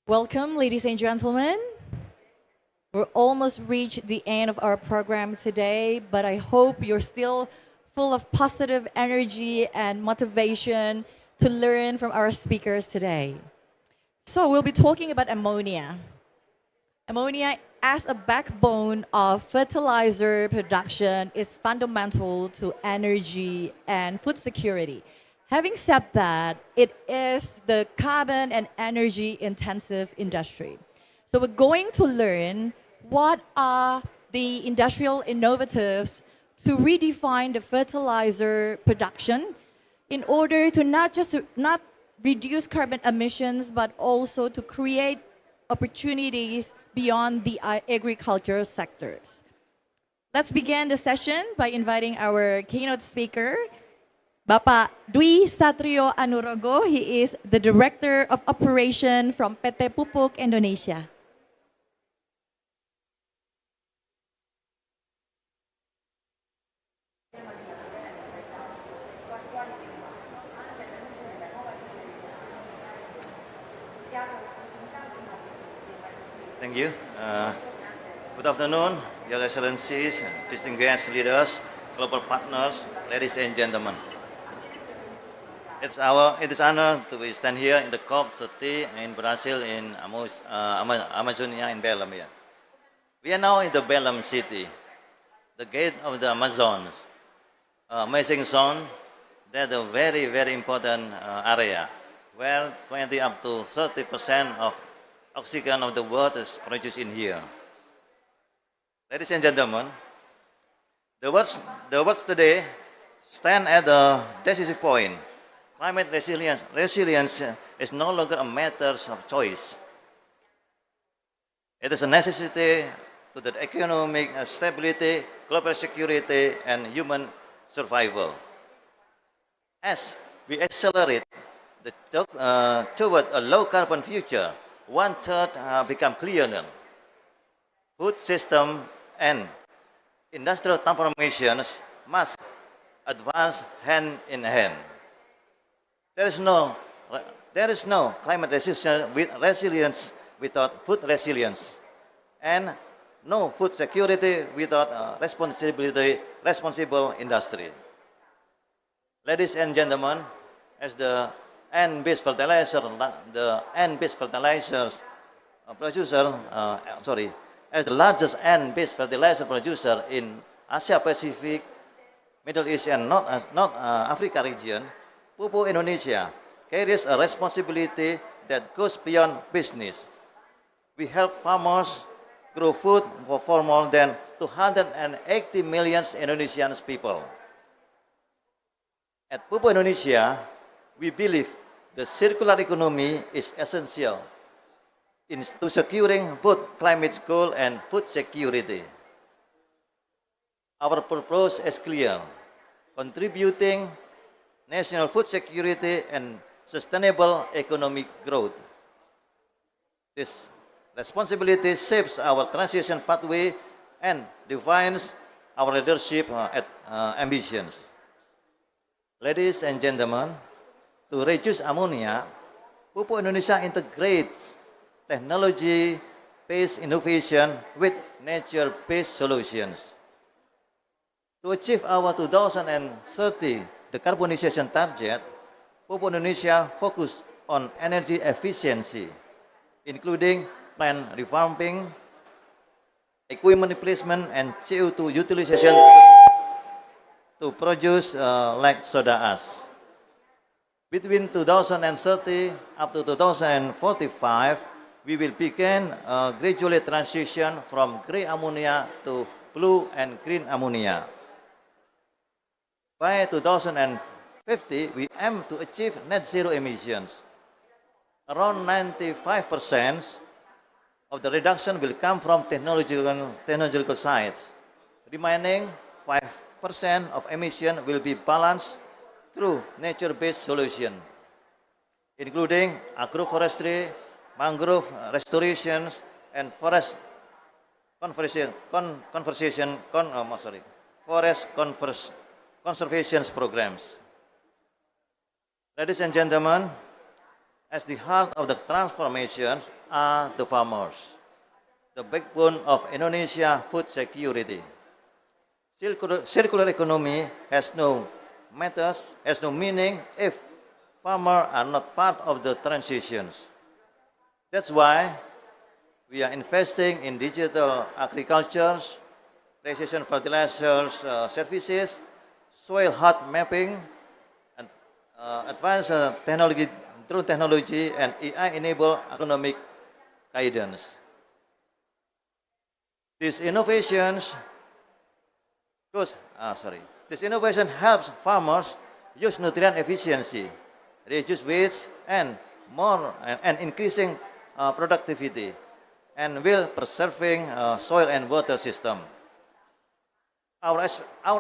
Welcome, ladies and gentlemen. We're almost reached the end of our program today, but I hope you're still full of positive energy and motivation to learn from our speakers today. So, we'll be talking about ammonia. Ammonia, as a backbone of fertilizer production, is fundamental to energy and food security. Having said that, it is the carbon and energy intensive industry. So we're going to learn what are the industrial innovatives to redefine the fertilizer production in order to not reduce carbon emissions, but also to create opportunities beyond the agriculture sectors. Let's begin the session by inviting our keynote speaker, Bapak Dwi Satrio Anurogo. He is the Director of Operation from PT Pupuk Indonesia. Thank you. Good afternoon, Your Excellencies, distinguished leaders, global partners, ladies and gentlemen. It is honor to be stand here in the COP30 in Brazil in Amazonia in Belém. Yeah. We are now in the Belém city, the gate of the Amazons, amazing zone. That's a very, very important area where 20 up to 30% of oxygen of the world is produced in here. Ladies and gentlemen, the words today stand at a decisive point. Climate resilience is no longer a matter of choice. It is a necessity to the economic stability, global security, and human survival. As we accelerate toward a low-carbon future, one-third become clearer. Food system and industrial transformations must advance hand in hand. There is no climate resilience without food resilience, and no food security without responsible industry. Ladies and gentlemen, as the N-based fertilizer, as the largest N-based fertilizer producer in Asia Pacific, Middle East, and North Africa region, Pupuk Indonesia carries a responsibility that goes beyond business. We help farmers grow food for more than 280 million Indonesian people. At Pupuk Indonesia, we believe the circular economy is essential to securing both climate goal and food security. Our purpose is clear: contributing national food security and sustainable economic growth. This responsibility shapes our transition pathway and defines our leadership ambitions. Ladies and gentlemen, to reduce ammonia, Pupuk Indonesia integrates technology-based innovation with nature-based solutions. To achieve our 2030 decarbonization target, Pupuk Indonesia focus on energy efficiency, including plant revamping, equipment replacement, and CO2 utilization to produce like soda ash. Between 2030 up to 2045, we will begin a gradually transition from gray ammonia to blue and green ammonia. By 2050, we aim to achieve net zero emissions. Around 95% of the reduction will come from technological sides. Remaining 5% of emission will be balanced through nature-based solutions, including agroforestry, mangrove restorations, and forest conservation programs. Ladies and gentlemen, as the heart of the transformation, are the farmers, the backbone of Indonesia food security. Circular economy has no matters, has no meaning if farmers are not part of the transitions. That's why we are investing in digital agriculture, precision fertilizers services, soil health mapping, and advanced technology, drone technology, and AI-enabled economic guidance. These innovations This innovation helps farmers use nutrient efficiency, reduce waste, and increasing productivity, and will preserving soil and water system. Our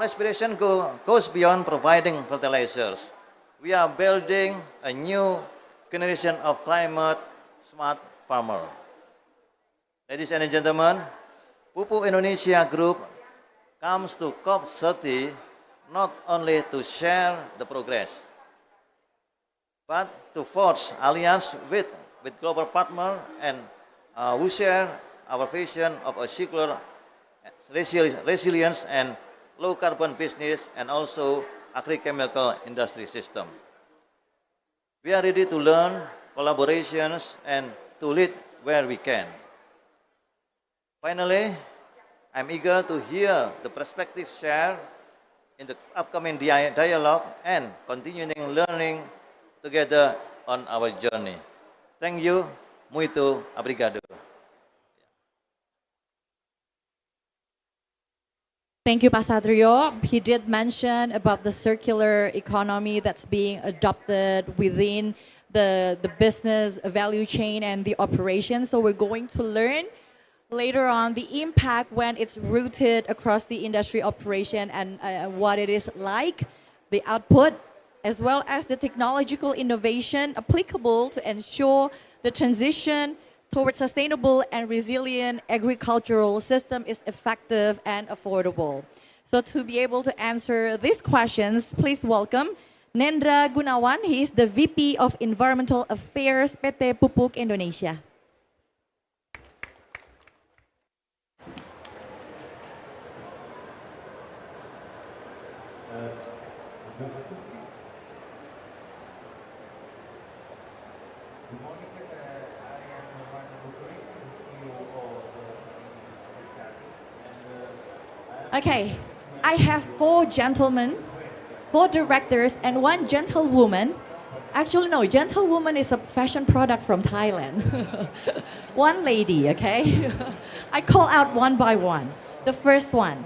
aspiration goes beyond providing fertilizers. We are building a new generation of climate smart farmer. Ladies and gentlemen, Pupuk Indonesia Group comes to COP30 not only to share the progress, but to forge alliance with global partners and who share our vision of a circular, resilience and low carbon business and also agri-chemical industry system. We are ready to learn collaborations and to lead where we can. Finally, I'm eager to hear the perspective shared in the upcoming dialogue and continuing learning together on our journey. Thank you. Muito obrigado. Thank you, Pak Satrio. He did mention about the circular economy that's being adopted within the business value chain and the operation. So we're going to learn later on the impact when it's rooted across the industry operation and what it is like, the output, as well as the technological innovation applicable to ensure the transition towards sustainable and resilient agricultural system is effective and affordable. So to be able to answer these questions, please welcome Nendra Gunawan. He is the VP of Environmental Affairs PT Pupuk Indonesia. Okay, I have 4 gentlemen, 4 directors, and 1 gentlewoman. Actually, no, gentlewoman is a fashion product from Thailand. 1 lady, okay? I call out one by one. The first one,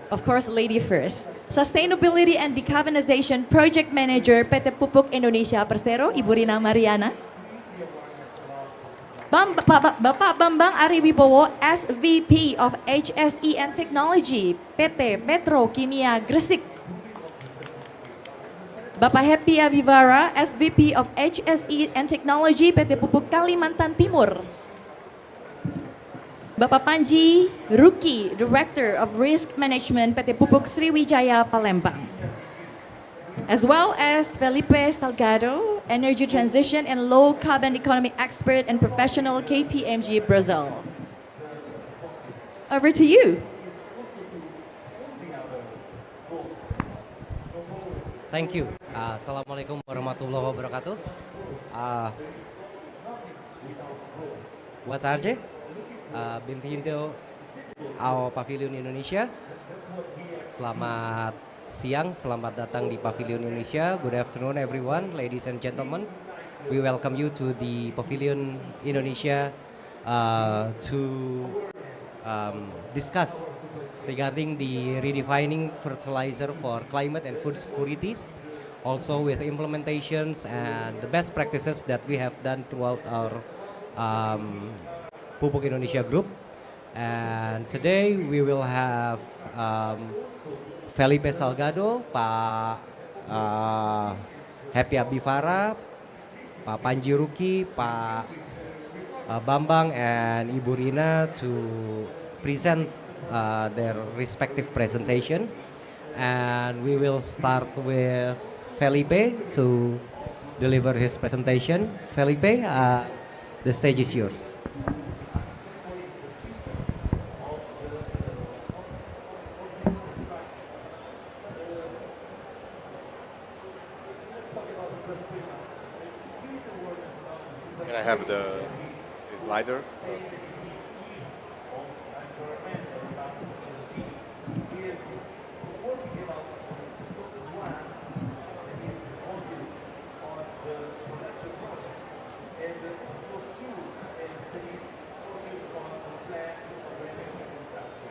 of course, lady first. Sustainability and Decarbonization Project Manager PT Pupuk Indonesia Persero, Ibu Rina Mariana. Bapak Bambang Ariwibowo, SVP of HSE and Technology, PT Petro Kimia Gresik. Bapak Happy Abivara, SVP of HSE and Technology, PT Pupuk Kalimantan Timur. Bapak Panji Ruki, Director of Risk Management, PT Pupuk Sriwijaya Palembang. As well as Felipe Salgado, Energy Transition and Low Carbon Economy Expert and Professional, KPMG Brazil. Over to you. Thank you. Assalamualaikum warahmatullahi wabarakatuh. Boa tarde. Bem-vindo ao Pavilion Indonesia. Selamat siang, selamat datang di Pavilion Indonesia. Good afternoon everyone, ladies and gentlemen. We welcome you to the Pavilion Indonesia to discuss regarding the redefining fertilizer for climate and food securities, also with implementations and the best practices that we have done throughout our Pupuk Indonesia Group. And today we will have Felipe Salgado, Pak Happy Abivara, Pak Panji Ruki, Pak Bambang, and Ibu Rina to present their respective presentation. And we will start with Felipe to deliver his presentation. Felipe, The stage is yours. Can I have the slider?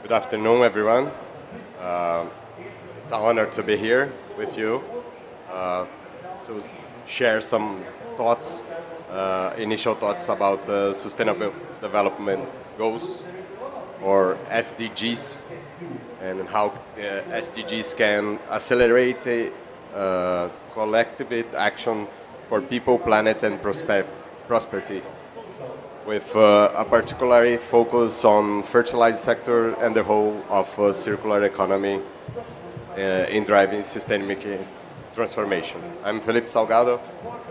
Good afternoon, everyone. It's an honor to be here with you to share some thoughts, initial thoughts about the Sustainable Development Goals, or SDGs, and how the SDGs can accelerate collective action for people, planet, and prosperity, with a particular focus on fertilizer sector and the whole of circular economy in driving systemic transformation. I'm Felipe Salgado.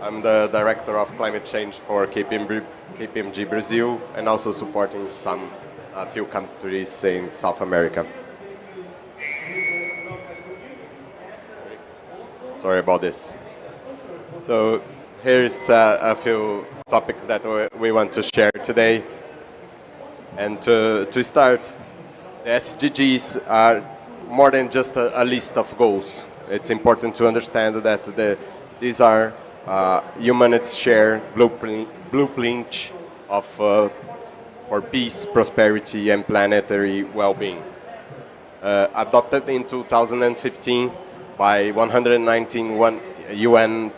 I'm the Director of Climate Change for KPMG Brazil, and also supporting a few countries in South America. Sorry about this. So here's a few topics that we want to share today. And to start, the SDGs are more than just a list of goals. It's important to understand that these are humanity's shared blueprint of for peace, prosperity, and planetary well-being. Adopted in 2015 by 119 UN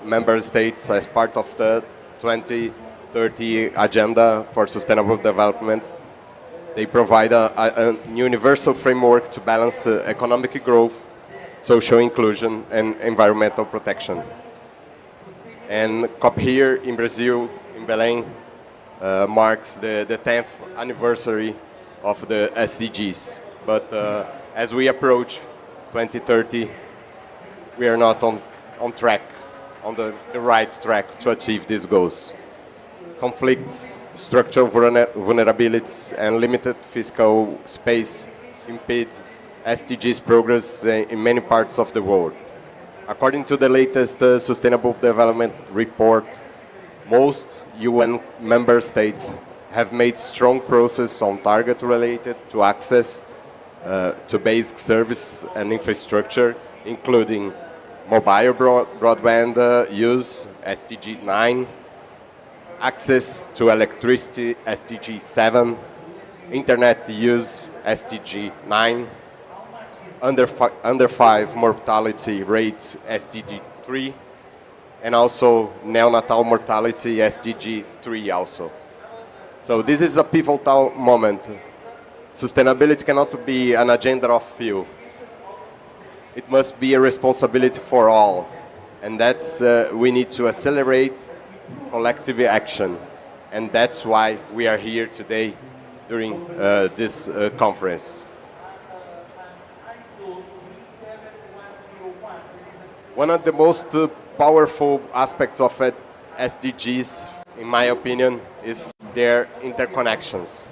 member states as part of the 2030 Agenda for Sustainable Development. They provide a universal framework to balance economic growth, social inclusion, and environmental protection. And COP here in Brazil, in Belém, marks the 10th anniversary of the SDGs. But as we approach 2030, we are not on track, on the right track to achieve these goals. Conflicts, structural vulnerabilities, and limited fiscal space impede SDGs progress in many parts of the world. According to the latest Sustainable Development Report, most UN member states have made strong progress on targets related to access to basic service and infrastructure, including mobile broadband use, SDG 9, access to electricity, SDG 7, internet use, SDG 9, under 5 mortality rate, SDG 3, and also neonatal mortality, SDG 3 also. So this is a pivotal moment. Sustainability cannot be an agenda of few. It must be a responsibility for all. And that's, we need to accelerate collective action. And that's why we are here today during this conference. One of the most powerful aspects of SDGs, in my opinion, is their interconnections.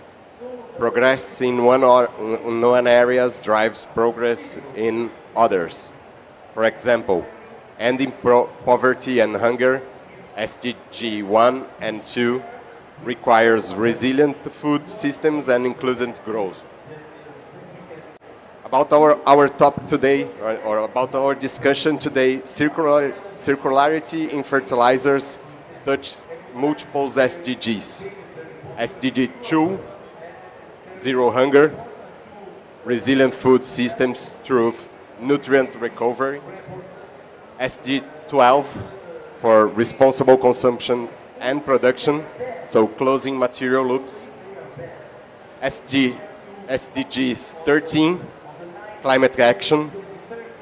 Progress in one areas drives progress in others. For example, ending poverty and hunger, SDG 1 and 2, requires resilient food systems and inclusive growth. About our topic today, or about our discussion today, circularity in fertilizers touches multiple SDGs. SDG 2, zero hunger, resilient food systems through nutrient recovery. SDG 12, for responsible consumption and production, so closing material loops. SDG 13, climate action,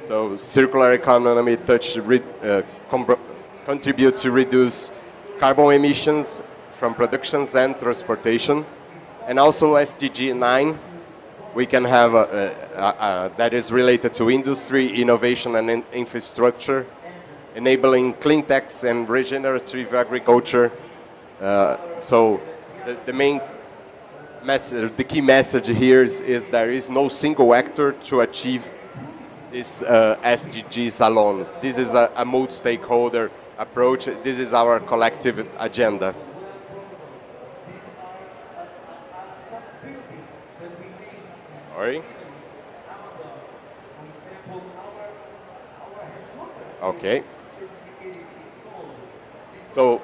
so circular economy contribute to reduce carbon emissions from productions and transportation. And also SDG 9, we can have that is related to industry, innovation, and infrastructure, enabling clean techs and regenerative agriculture, So the main message, the key message here is there is no single actor to achieve these SDGs alone. This is a multi-stakeholder approach. This is our collective agenda. Sorry. Okay. So,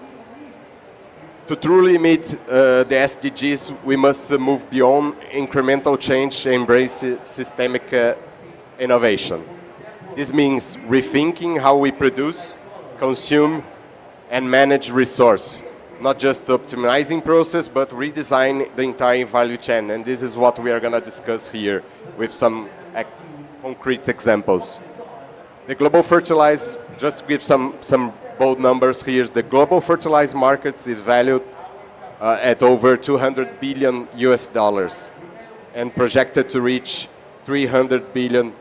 to truly meet the SDGs, we must move beyond incremental change and embrace systemic innovation. This means rethinking how we produce, consume, and manage resource. Not just optimizing process, but redesign the entire value chain. And this is what we are going to discuss here with some concrete examples. The global fertilizer, just to give some bold numbers here, the global fertilizer market is valued at over 200 billion US dollars and projected to reach 300 billion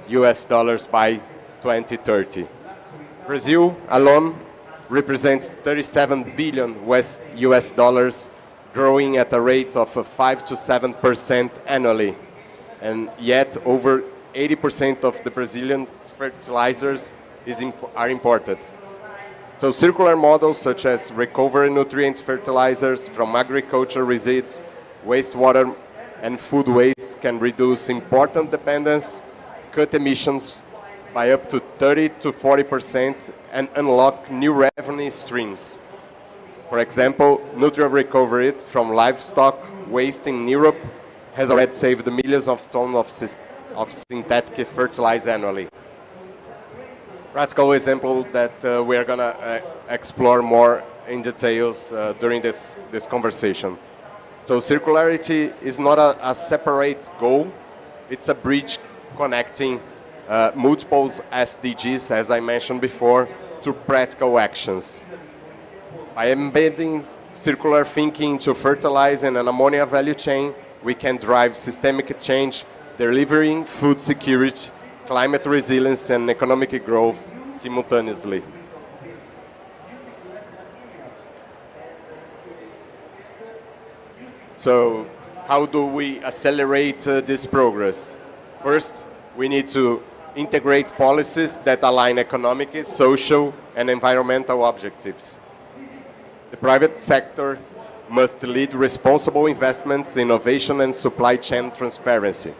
US dollars by 2030. Brazil alone represents 37 billion US dollars, growing at a rate of 5 to 7% annually. And yet over 80% of the Brazilian fertilizers are imported. So circular models such as recovery nutrient fertilizers from agriculture residues, wastewater and food waste can reduce important dependence, cut emissions by up to 30 to 40% and unlock new revenue streams. For example, nutrient recovery from livestock waste in Europe has already saved millions of tons of synthetic fertilizer annually. Practical example that we are going to explore more in details during this conversation. So circularity is not a separate goal, it's a bridge connecting multiple SDGs, as I mentioned before, to practical actions. By embedding circular thinking into fertilizer and an ammonia value chain, we can drive systemic change, delivering food security, climate resilience, and economic growth simultaneously. So, how do we accelerate this progress? First, we need to integrate policies that align economic, social, and environmental objectives. The private sector must lead responsible investments, innovation, and supply chain transparency.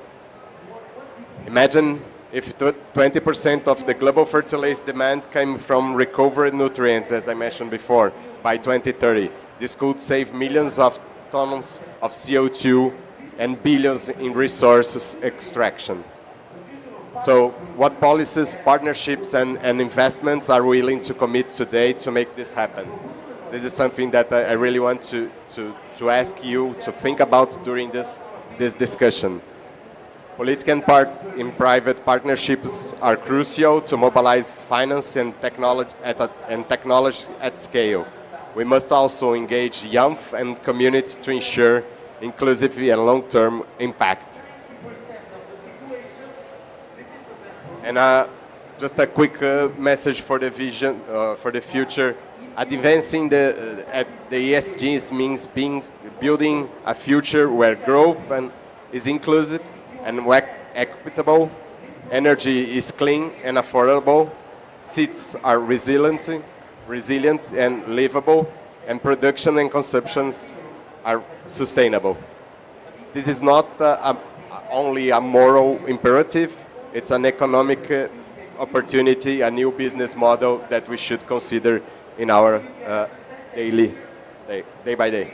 Imagine if 20% of the global fertilizer demand came from recovered nutrients, as I mentioned before, by 2030. This could save millions of tons of CO2 and billions in resources extraction. So what policies, partnerships, and investments are willing to commit today to make this happen? This is something that I really want to ask you to think about during this discussion. Political and private partnerships are crucial to mobilize finance and technology at scale. We must also engage young and communities to ensure inclusivity and long-term impact. And just a quick message for the vision, for the future. Advancing the ESGs means building a future where growth is inclusive and equitable, energy is clean and affordable, cities are resilient and livable, and production and consumptions are sustainable. This is not only a moral imperative, it's an economic opportunity, a new business model that we should consider in our day by day.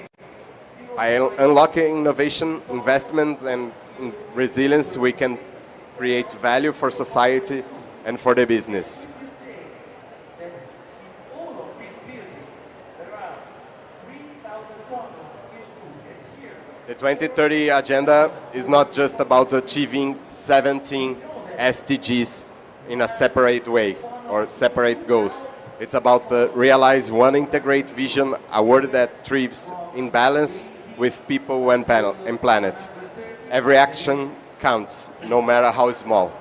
By unlocking innovation, investments, and resilience, we can create value for society and for the business. The 2030 agenda is not just about achieving 17 SDGs in a separate way or separate goals. It's about realize one integrated vision, a world that thrives in balance with people and planet. Every action counts, no matter how small.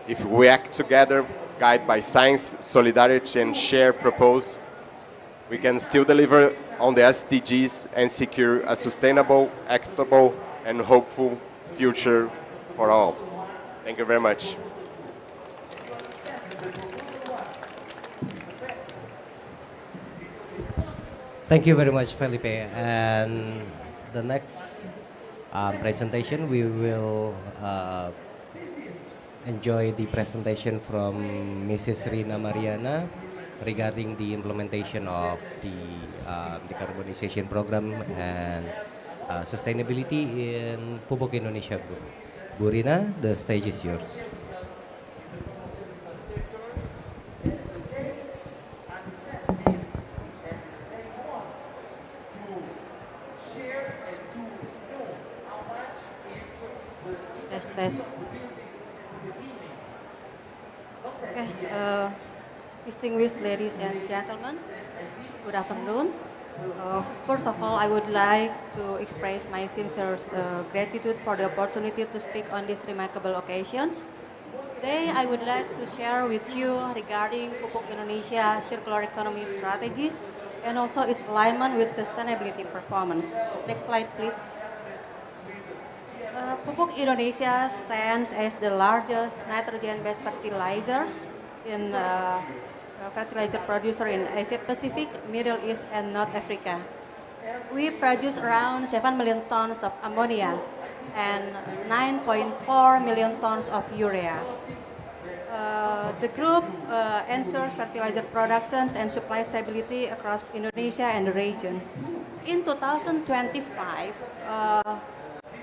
If we act together, guided by science, solidarity, and shared purpose, we can still deliver on the SDGs and secure a sustainable, equitable, and hopeful future for all. Thank you very much. Thank you very much, Felipe. And the next presentation, we will enjoy the presentation from Mrs. Rina Mariana regarding the implementation of the decarbonization program and sustainability in Pupuk Indonesia Group. Bu Rina, the stage is yours. Tes. Okay, distinguished ladies and gentlemen, good afternoon. First of all, I would like to express my sincere gratitude for the opportunity to speak on these remarkable occasions. Today, I would like to share with you regarding Pupuk Indonesia circular economy strategies and also its alignment with sustainability performance. Next slide, please. Pupuk Indonesia stands as the largest nitrogen-based fertilizers in fertilizer producer in Asia Pacific, Middle East, and North Africa. We produce around 7 million tons of ammonia and 9.4 million tons of urea. The group ensures fertilizer production and supply stability across Indonesia and the region. In 2025,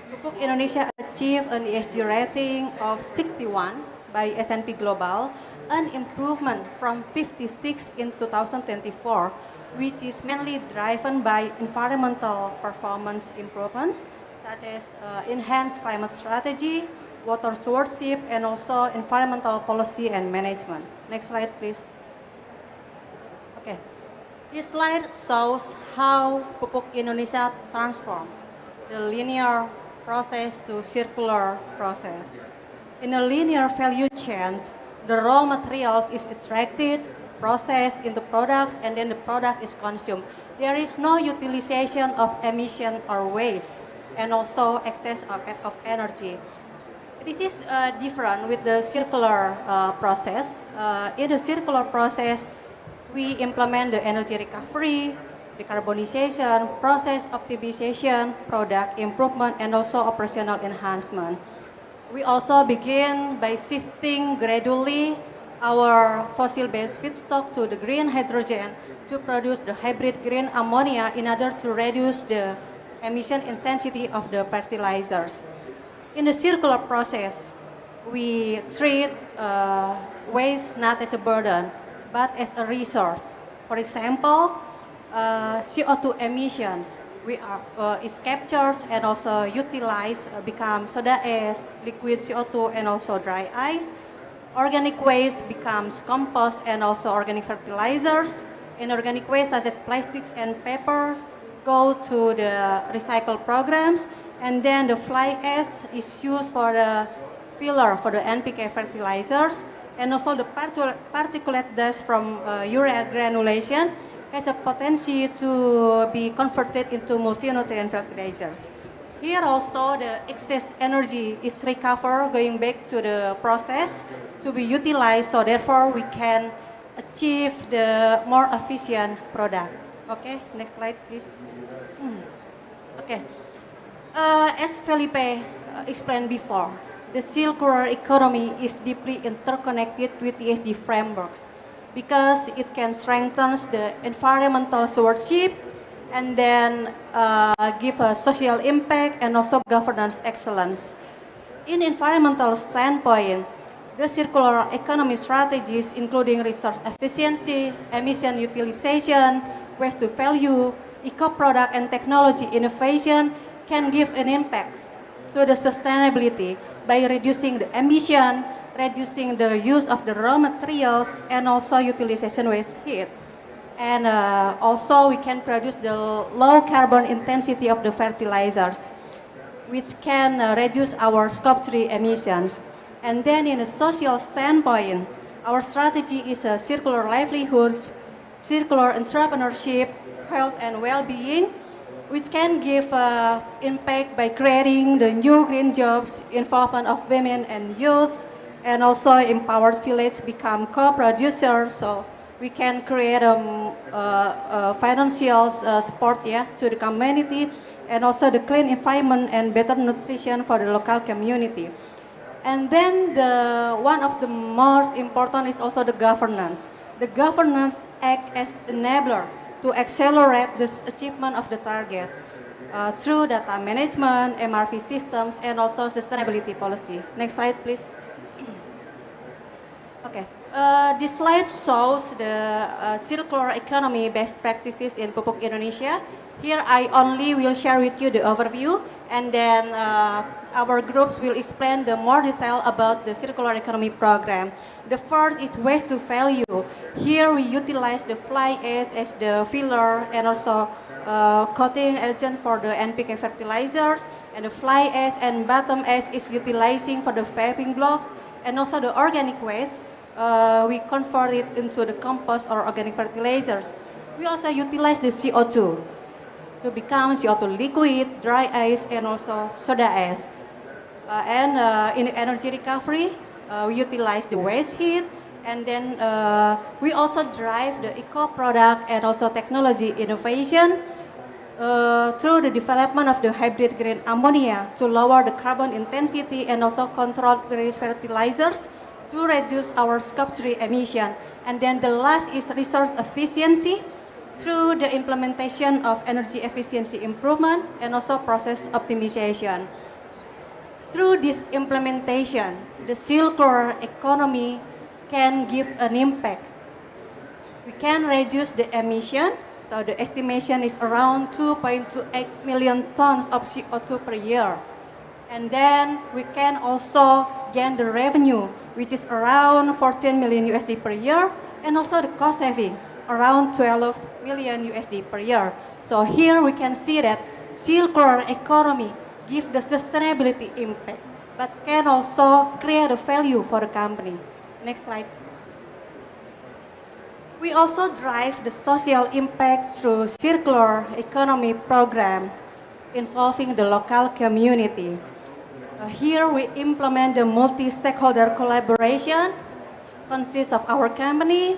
Pupuk Indonesia achieved an ESG rating of 61 by S&P Global, an improvement from 56 in 2024, which is mainly driven by environmental performance improvement, such as enhanced climate strategy, water stewardship, and also environmental policy and management. Next slide, please. Okay. This slide shows how Pupuk Indonesia transformed the linear process to circular process. In a linear value chain, the raw materials is extracted, processed into products, and then the product is consumed. There is no utilization of emission or waste, and also excess of energy. This is different with the circular process. In the circular process, we implement the energy recovery, decarbonization, process optimization, product improvement, and also operational enhancement. We also begin by shifting gradually our fossil-based feedstock to the green hydrogen to produce the hybrid green ammonia in order to reduce the emission intensity of the fertilizers. In the circular process, we treat waste not as a burden, but as a resource. For example, CO2 emissions is captured and also utilized, become soda ash, liquid CO2, and also dry ice. Organic waste becomes compost and also organic fertilizers. Inorganic waste such as plastics and paper go to the recycle programs, and then the fly ash is used for the filler for the NPK fertilizers, and also the particulate dust from urea granulation has a potential to be converted into multi-nutrient fertilizers. Here also the excess energy is recovered going back to the process to be utilized, so therefore we can achieve the more efficient product. Okay, next slide please. Okay, as Felipe explained before, the circular economy is deeply interconnected with ESG frameworks, because it can strengthen the environmental stewardship and then give a social impact and also governance excellence. In environmental standpoint, the circular economy strategies including resource efficiency, emission utilization, waste to value, eco-product and technology innovation can give an impact to the sustainability by reducing the emission, reducing the use of the raw materials, and also utilization waste heat. And also we can produce the low carbon intensity of the fertilizers, which can reduce our scope 3 emissions. And then in a social standpoint, our strategy is a circular livelihoods, circular entrepreneurship, health and well-being, which can give impact by creating the new green jobs, involvement of women and youth, and also empowered village become co-producers. So we can create financial support to the community, and also the clean environment and better nutrition for the local community. And then one of the most important is also the governance. The governance act as enabler to accelerate this achievement of the targets through data management, MRV systems, and also sustainability policy. Next slide, please. Okay. This slide shows the circular economy best practices in Pupuk Indonesia. Here I only will share with you the overview, and then our groups will explain the more detail about the circular economy program. The first is waste to value. Here we utilize the fly ash as the filler and also coating agent for the NPK fertilizers, and the fly ash and bottom ash is utilizing for the paving blocks, and also the organic waste we convert it into the compost or organic fertilizers. We also utilize the CO2 to become CO2 liquid, dry ice, and also soda ash. In energy recovery, we utilize the waste heat, and then we also drive the eco product and also technology innovation through the development of the hybrid green ammonia to lower the carbon intensity, and also control release fertilizers to reduce our scope 3 emission. And then the last is resource efficiency through the implementation of energy efficiency improvement and also process optimization. Through this implementation, the circular economy can give an impact. We can reduce the emission, so the estimation is around 2.28 million tons of CO2 per year. And then we can also gain the revenue, which is around 14 million USD per year, and also the cost saving, around 12 million USD per year. So here we can see that circular economy give the sustainability impact, but can also create a value for the company. Next slide. We also drive the social impact through circular economy program involving the local community. Here we implement the multi-stakeholder collaboration, consists of our company,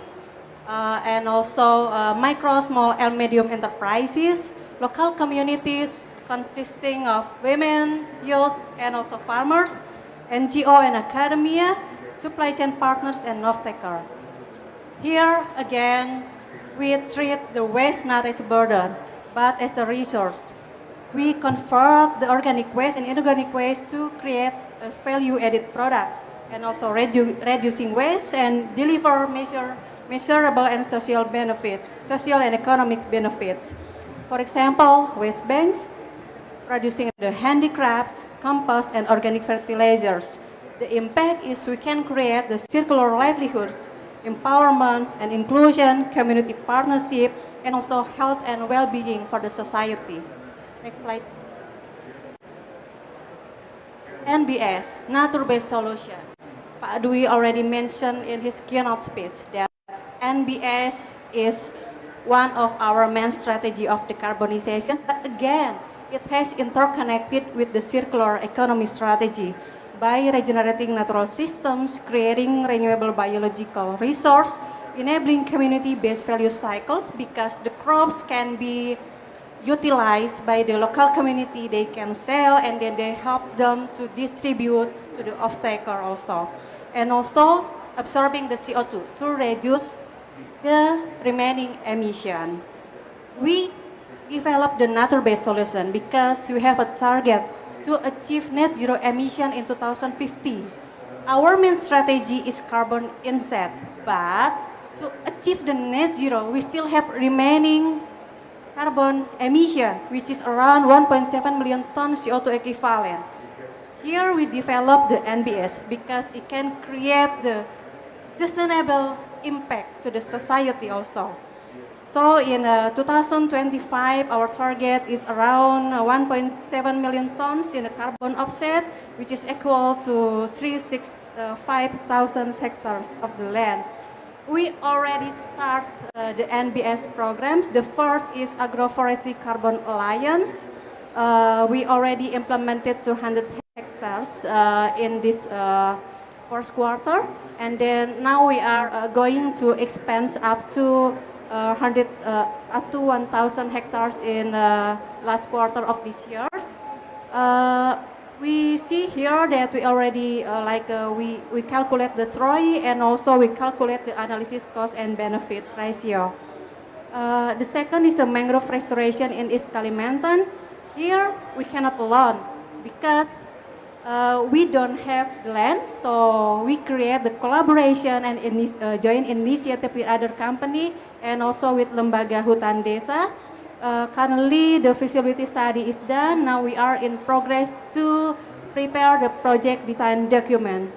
and also micro, small, and medium enterprises, local communities consisting of women, youth, and also farmers, NGO and academia, supply chain partners, and off-taker. Here again, we treat the waste not as a burden, but as a resource. We convert the organic waste and inorganic waste to create value-added products, and also reducing waste and deliver measurable and social benefit, social and economic benefits. For example, waste banks, producing the handicrafts, compost, and organic fertilizers. The impact is we can create the circular livelihoods, empowerment and inclusion, community partnership, and also health and well-being for the society. Next slide. NBS, Nature-Based Solution. Pak Dwi already mentioned in his keynote speech that NBS is one of our main strategy of decarbonization, but again, it has interconnected with the circular economy strategy by regenerating natural systems, creating renewable biological resource, enabling community-based value cycles, because the crops can be utilized by the local community, they can sell, and then they help them to distribute to the off-taker also. And also absorbing the CO2 to reduce the remaining emission. We develop the nature-based solution because we have a target to achieve net zero emission in 2050. Our main strategy is carbon inset, but to achieve the net zero, we still have remaining carbon emission, which is around 1.7 million tons CO2 equivalent. Here we develop the NBS because it can create the sustainable impact to the society also. So in 2025, our target is around 1.7 million tons in the carbon offset, which is equal to 365,000 hectares of the land. we already start the NBS programs. The first is Agroforestry Carbon Alliance. We already implemented 200 hectares in this first quarter, and then now we are going to expand up to 1,000 hectares in last quarter of this year. We see here that we already we calculate the ROI, and also we calculate the analysis cost and benefit ratio. The second is a mangrove restoration in East Kalimantan. Here we cannot alone because we don't have the land, so we create the collaboration and joint initiative with other company and also with Lembaga Hutan Desa. Currently, the feasibility study is done. Now we are in progress to prepare the project design document.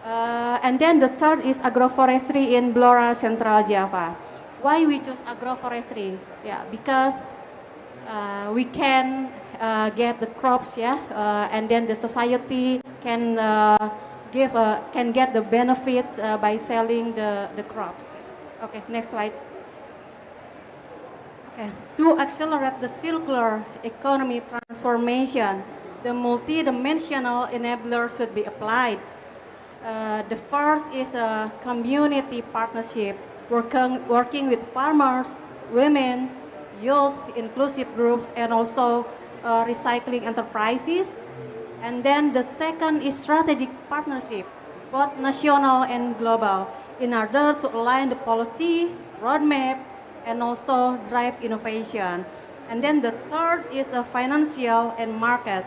And then the third is agroforestry in Blora, Central Java. Why we choose agroforestry? Yeah, because we can get the crops, and then the society can get the benefits by selling the crops. Okay, next slide. Okay. To accelerate the circular economy transformation, the multidimensional enabler should be applied. The first is a community partnership, working with farmers, women, youth, inclusive groups, and also recycling enterprises. And then the second is strategic partnership, both national and global, in order to align the policy, roadmap, and also drive innovation. And then the third is a financial and market,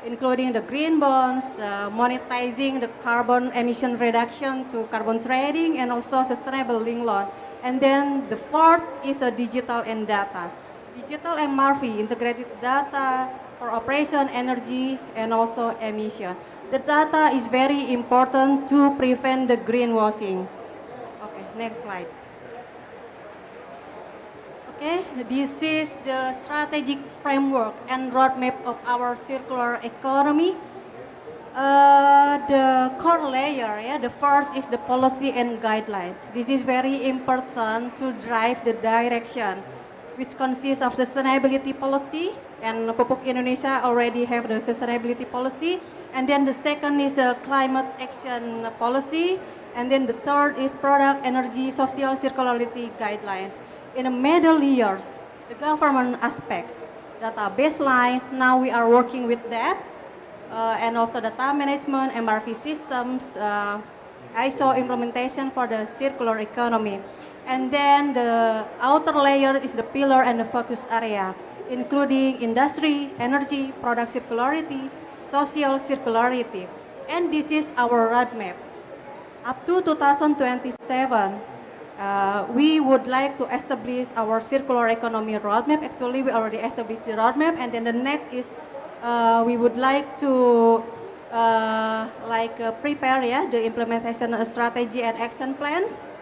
including the green bonds, monetizing the carbon emission reduction to carbon trading, and also sustainable link loan. And then the fourth is a digital and data. Digital MRV, integrated data for operation, energy, and also emission. The data is very important to prevent the greenwashing. Okay, next slide. Okay, this is the strategic framework and roadmap of our circular economy. The core layer, the first is the policy and guidelines. This is very important to drive the direction, which consists of sustainability policy, and Pupuk Indonesia already have the sustainability policy. And then the second is a climate action policy. And then the third is product, energy, social circularity guidelines. In the middle layers, the government aspects, data baseline, now we are working with that, and also data management, MRV systems, ISO implementation for the circular economy. And then the outer layer is the pillar and the focus area, including industry, energy, product circularity, social circularity. And this is our roadmap. Up to 2027, we would like to establish our circular economy roadmap. Actually, we already established the roadmap, and then the next is we would like to prepare the implementation strategy and action plans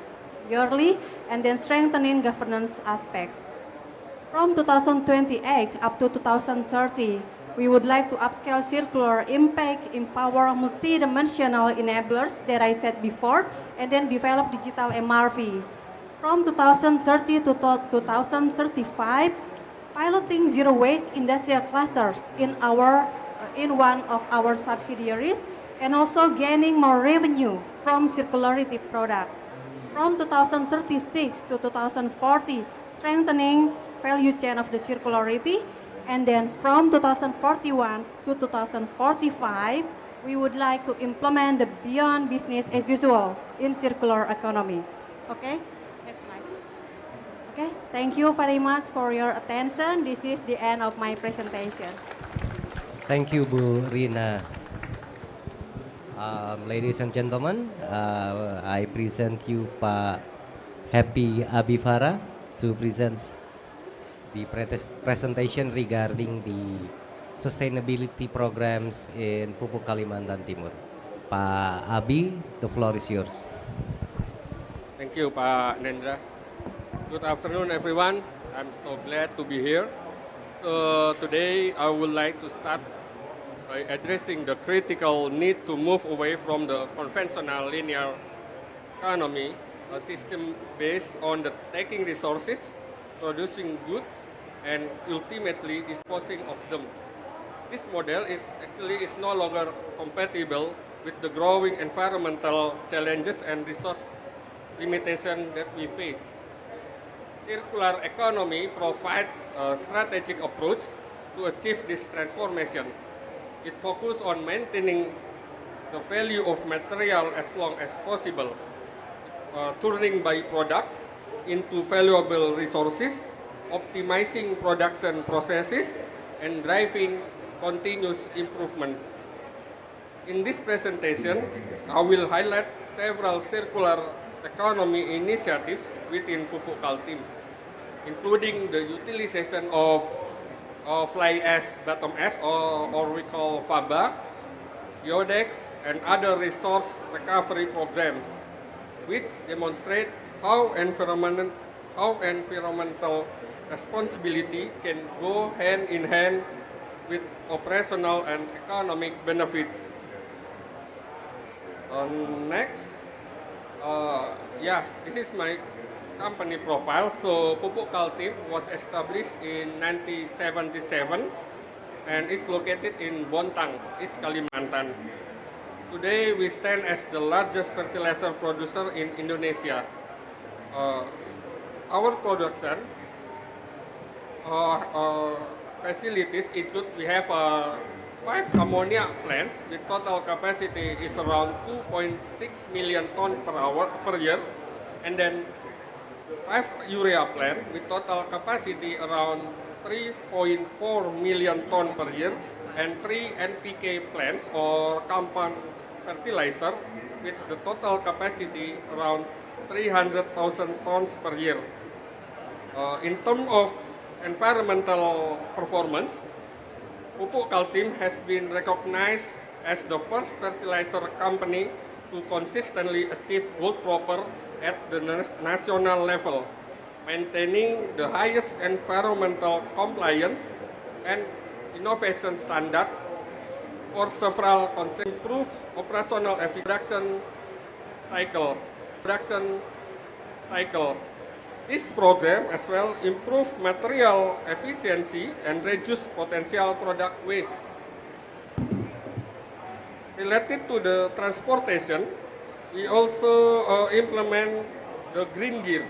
yearly, and then strengthening governance aspects. From 2028 up to 2030, we would like to upscale circular impact, empower multidimensional enablers that I said before, and then develop digital MRV. From 2030 to 2035, piloting zero waste industrial clusters in one of our subsidiaries, and also gaining more revenue from circularity products. From 2036 to 2040, strengthening value chain of the circularity. And then from 2041 to 2045, we would like to implement the beyond business as usual in circular economy. Okay, next slide. Okay, thank you very much for your attention. This is the end of my presentation. Thank you, Bu Rina. Ladies and gentlemen, I present you Pak Happy Abifara to present the presentation regarding the sustainability programs in Pupuk Kalimantan Timur. Pak Abi, the floor is yours. Thank you, Pak Nendra. Good afternoon, everyone. I'm so glad to be here. So today, I would like to start by addressing the critical need to move away from the conventional linear economy a system based on the taking resources, producing goods, and ultimately disposing of them. This model is no longer compatible with the growing environmental challenges and resource limitation that we face. Circular economy provides a strategic approach to achieve this transformation. It focuses on maintaining the value of material as long as possible, turning byproduct into valuable resources, optimizing production processes, and driving continuous improvement. In this presentation, I will highlight several circular economy initiatives within Pupuk Kaltim, including the utilization of fly ash, bottom ash, or we call FABA, Yodex, and other resource recovery programs, which demonstrate how environmental responsibility can go hand in hand with operational and economic benefits. Next, this is my company profile. So Pupuk Kaltim was established in 1977 and is located in Bontang, East Kalimantan. Today we stand as the largest fertilizer producer in Indonesia. Our production facilities include, we have 5 ammonia plants with total capacity is around 2.6 million ton per year, and then 5 urea plant with total capacity around 3.4 million ton per year, and 3 NPK plants or compound fertilizer with the total capacity around 300,000 tons per year. In terms of environmental performance, Pupuk Kaltim has been recognized as the first fertilizer company to consistently achieve gold proper at the national level, maintaining the highest environmental compliance and innovation standards for several improved operational production cycle. This program as well improve material efficiency and reduce potential product waste. Related to the transportation, we also implement the Green Gear.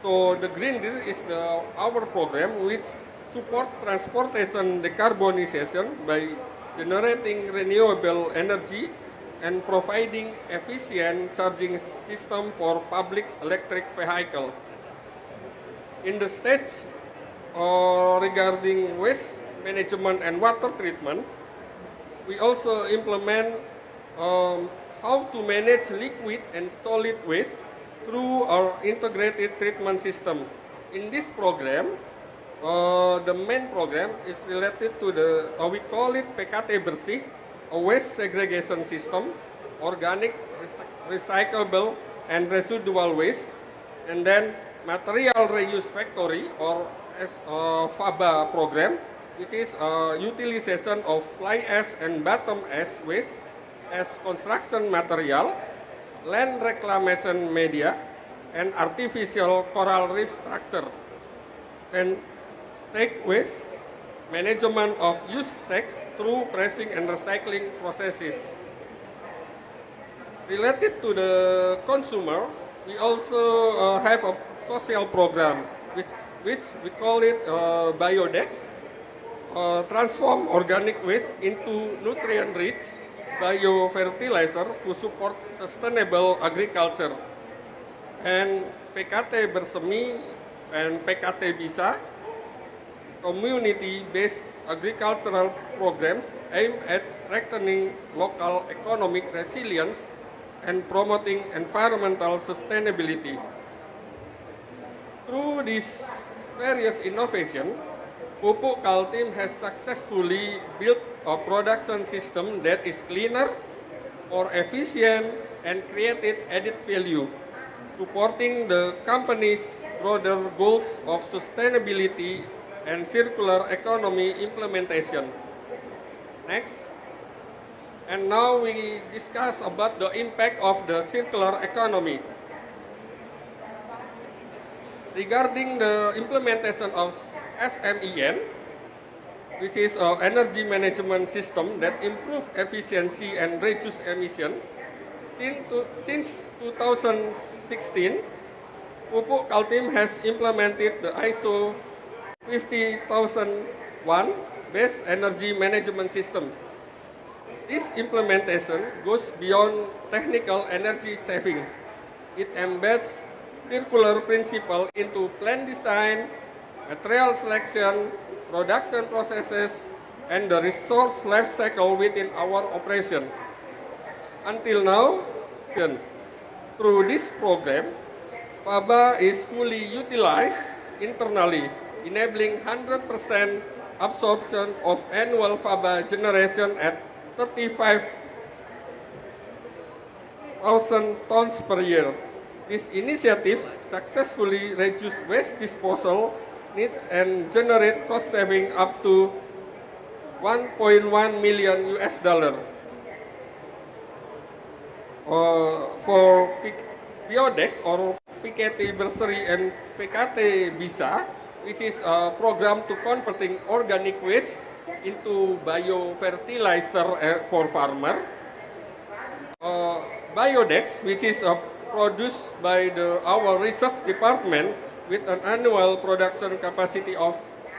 So the Green Gear is our program which support transportation decarbonization by generating renewable energy and providing efficient charging system for public electric vehicle. In the stage regarding waste management and water treatment, we also implement how to manage liquid and solid waste through our integrated treatment system. In this program, the main program is related to we call it PKT Bersih, a waste segregation system, organic, recyclable, and residual waste, and then material reuse factory or FABA program, which is utilization of fly ash and bottom ash waste as construction material, land reclamation media, and artificial coral reef structure, and sake waste, management of used sakes through pressing and recycling processes. Related to the consumer, we also have a social program which we call it Biodex, transform organic waste into nutrient-rich biofertilizer to support sustainable agriculture. And PKT Bersemi and PKT Bisa, community-based agricultural programs aim at strengthening local economic resilience and promoting environmental sustainability. Through these various innovations, Pupuk Kaltim has successfully built a production system that is cleaner, more efficient, and created added value, supporting the company's broader goals of sustainability and circular economy implementation. Next. And now we discuss about the impact of the circular economy. regarding the implementation of SMEN, which is an energy management system that improve efficiency and reduce emission. Since 2016, Pupuk Kaltim has implemented the ISO 50001 based energy management system. This implementation goes beyond technical energy saving. It embeds circular principle into plant design, material selection, production processes, and the resource life cycle within our operation. Until now, through this program, FABA is fully utilized internally, enabling 100% absorption of annual FABA generation at 35,000 tons per year. This initiative successfully reduced waste disposal needs and generate cost saving up to 1.1 million US dollar. For Biodex or PKT Bursary and PKT Bisa, which is a program to converting organic waste into biofertilizer for farmer. Biodex, which is produced by our research department with an annual production capacity of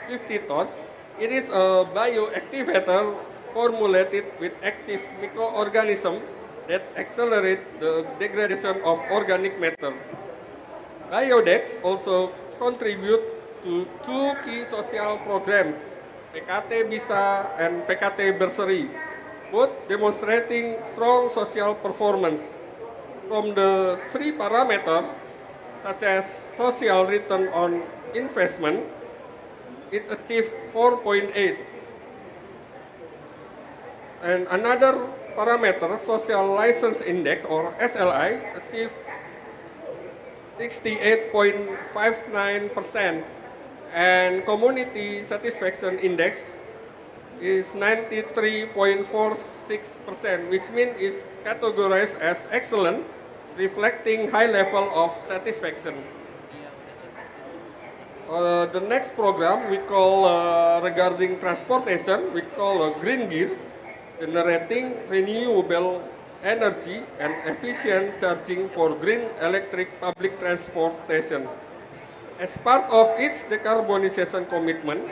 50 tons. It is a bioactivator formulated with active microorganisms that accelerate the degradation of organic matter. Biodex also contribute to two key social programs, PKT Bisa and PKT Bursary, both demonstrating strong social performance. From the three parameters, such as social return on investment, it achieved 4.8. And another parameter, social license index or SLI, achieved 68.59%, and community satisfaction index is 93.46%, which means is categorized as excellent, reflecting high level of satisfaction. The next program we call regarding transportation, we call Green Gear, generating renewable energy and efficient charging for green electric public transportation. As part of its decarbonization commitment,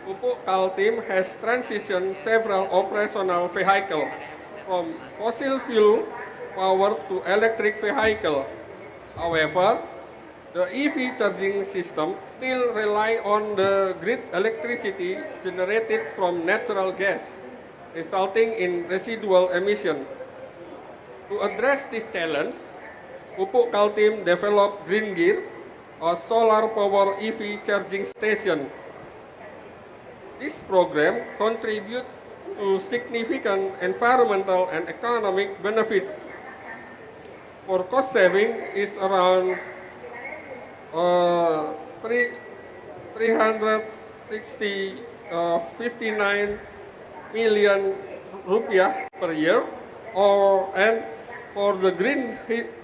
Pupuk Kaltim has transitioned several operational vehicles from fossil fuel power to electric vehicle. However, the EV charging system still rely on the grid electricity generated from natural gas, resulting in residual emission. To address this challenge, Pupuk Kaltim developed Green Gear, a solar power EV charging station. This program contributes to significant environmental and economic benefits. For cost saving is around 359 million rupiah per year, and for the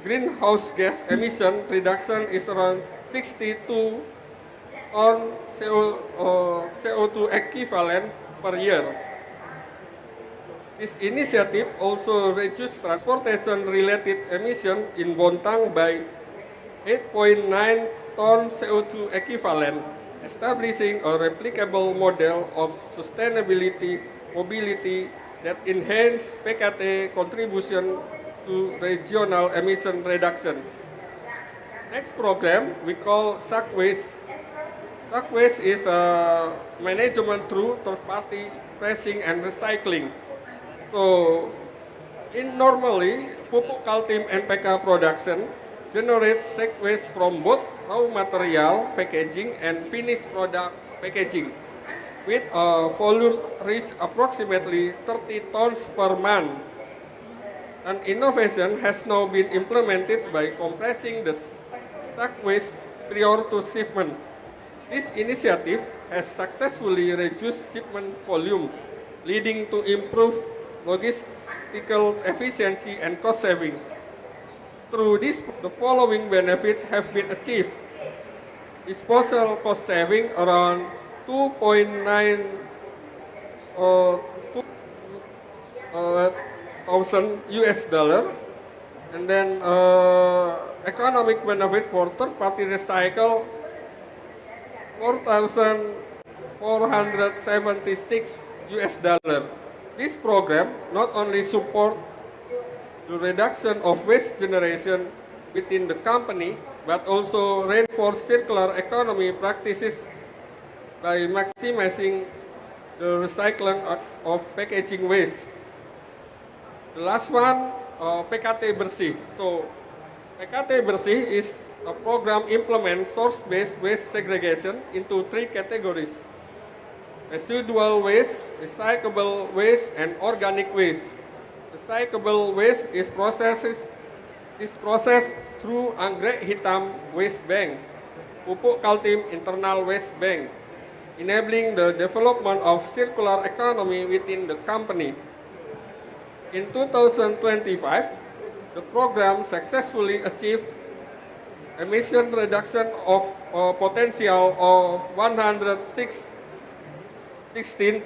greenhouse gas emission reduction is around 62 ton CO2 equivalent per year. This initiative also reduced transportation-related emission in Bontang by 8.9 ton CO2 equivalent, establishing a replicable model of sustainability mobility that enhance PKT contribution to regional emission reduction. Next program we call SACWASTE. SACWASTE is a management through third-party pressing and recycling. So, normally, Pupuk Kaltim NPK production generates SACWASTE from both raw material packaging and finished product packaging, with a volume reach approximately 30 tons per month. An innovation has now been implemented by compressing the SACWASTE prior to shipment. This initiative has successfully reduced shipment volume, leading to improved logistical efficiency and cost saving. Through this, the following benefits have been achieved. disposal cost saving around 2.9 thousand US dollar, and then economic benefit for third party recycle 4,476 US dollar. This program not only support the reduction of waste generation within the company, but also reinforce circular economy practices by maximizing the recycling of packaging waste. The last one, PKT Bersih. So, PKT Bersih is a program implement source-based waste segregation into 3 categories: residual waste, recyclable waste, and organic waste. Recyclable waste is processed through Anggrek Hitam Waste Bank, Pupuk Kaltim Internal Waste Bank, enabling the development of circular economy within the company. In 2025, the program successfully achieved emission reduction of potential of 116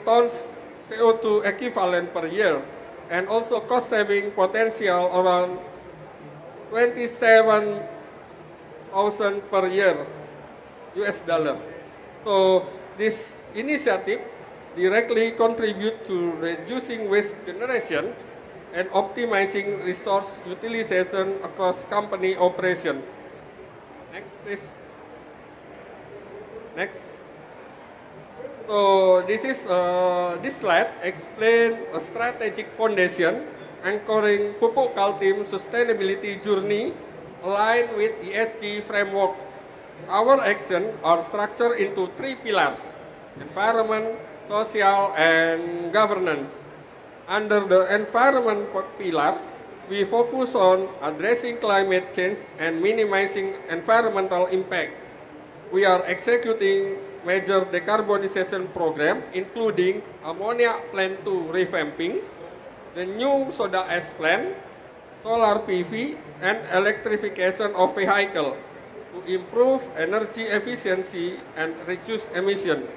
tons CO2 equivalent per year, and also cost saving potential around 27,000 per year US dollar. So this initiative directly contribute to reducing waste generation and optimizing resource utilization across company operation. Next, please. Next. So this slide explain a strategic foundation anchoring Pupuk Kaltim sustainability journey aligned with ESG framework. Our action are structured into 3 pillars: environment, social, and governance. Under the environment pillar, we focus on addressing climate change and minimizing environmental impact. We are executing major decarbonization program, including ammonia plant 2 revamping, the new soda ash plant, solar PV, and electrification of vehicle to improve energy efficiency and reduce emission.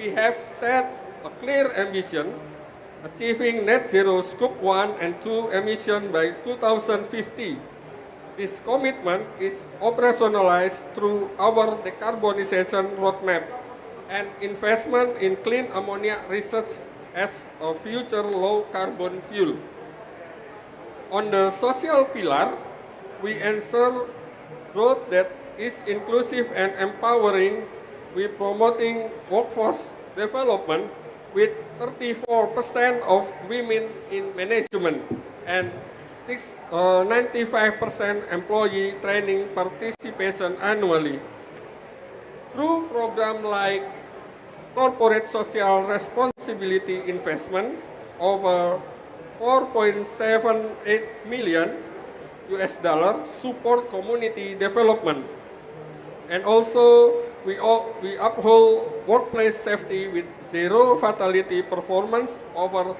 We have set a clear ambition, achieving net zero scope 1 and 2 emission by 2050. This commitment is operationalized through our decarbonization roadmap and investment in clean ammonia research as a future low carbon fuel. On the social pillar, we ensure growth that is inclusive and empowering. We promoting workforce development with 34% of women in management and 95% employee training participation annually. Through programs like corporate social responsibility investment over 4.78 million US dollar support community development. And also we uphold workplace safety with zero fatality performance over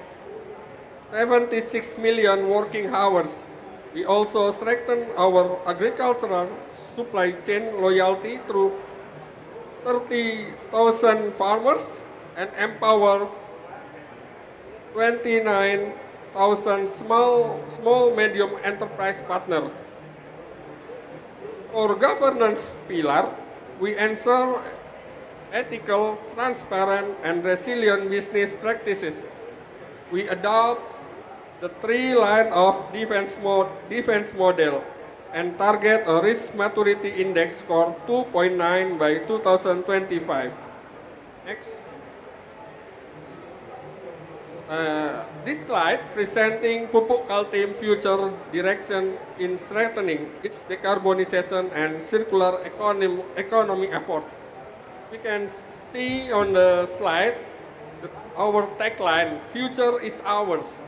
76 million working hours. We also strengthen our agricultural supply chain loyalty through 30,000 farmers and empower 29,000 small medium enterprise partner. For governance pillar, we ensure ethical, transparent, and resilient business practices. We adopt the 3 line of defense model and target a risk maturity index score 2.9 by 2025. Next. This slide presenting Pupuk Kaltim future direction in strengthening its decarbonization and circular economy efforts. We can see on the slide our tagline, "Future is ours."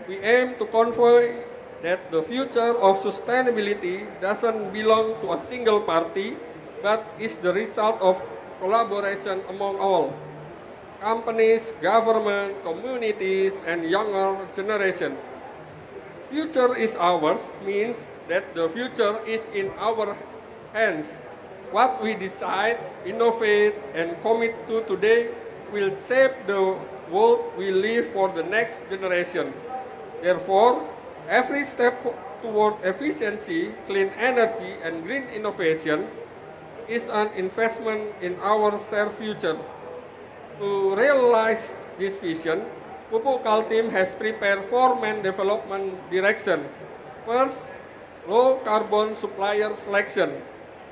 We aim to convey that the future of sustainability doesn't belong to a single party, but is the result of collaboration among all. Companies, government, communities, and younger generation. Future is ours means that the future is in our hands. what we decide, innovate, and commit to today will shape the world we live for the next generation. Therefore, every step toward efficiency, clean energy, and green innovation is an investment in our shared future. To realize this vision, Pupuk Kaltim has prepared four main development directions. First, low carbon supplier selection,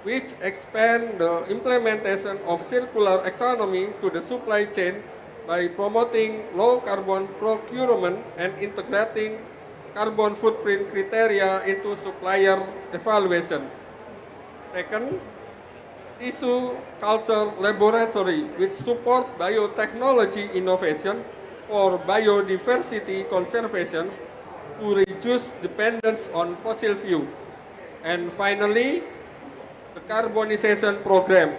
which expand the implementation of circular economy to the supply chain by promoting low carbon procurement and integrating carbon footprint criteria into supplier evaluation. Second, tissue culture laboratory which support biotechnology innovation for biodiversity conservation to reduce dependence on fossil fuel. And finally, the carbonization program,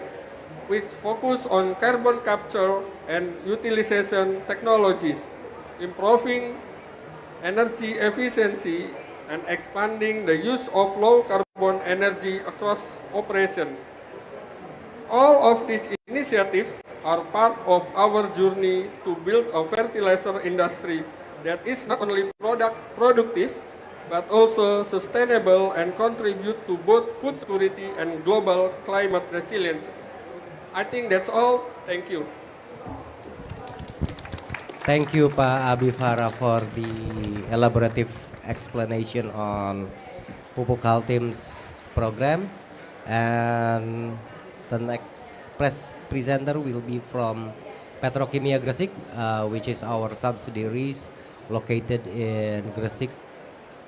which focus on carbon capture and utilization technologies, improving energy efficiency and expanding the use of low carbon energy across operation. All of these initiatives are part of our journey to build a fertilizer industry that is not only productive, but also sustainable and contribute to both food security and global climate resilience. I think that's all. Thank you. Thank you, Pak Abifara, for the elaborative explanation on Pupuk Kaltim's program. And the next presenter will be from Petrokimia Gresik, which is our subsidiaries located in Gresik,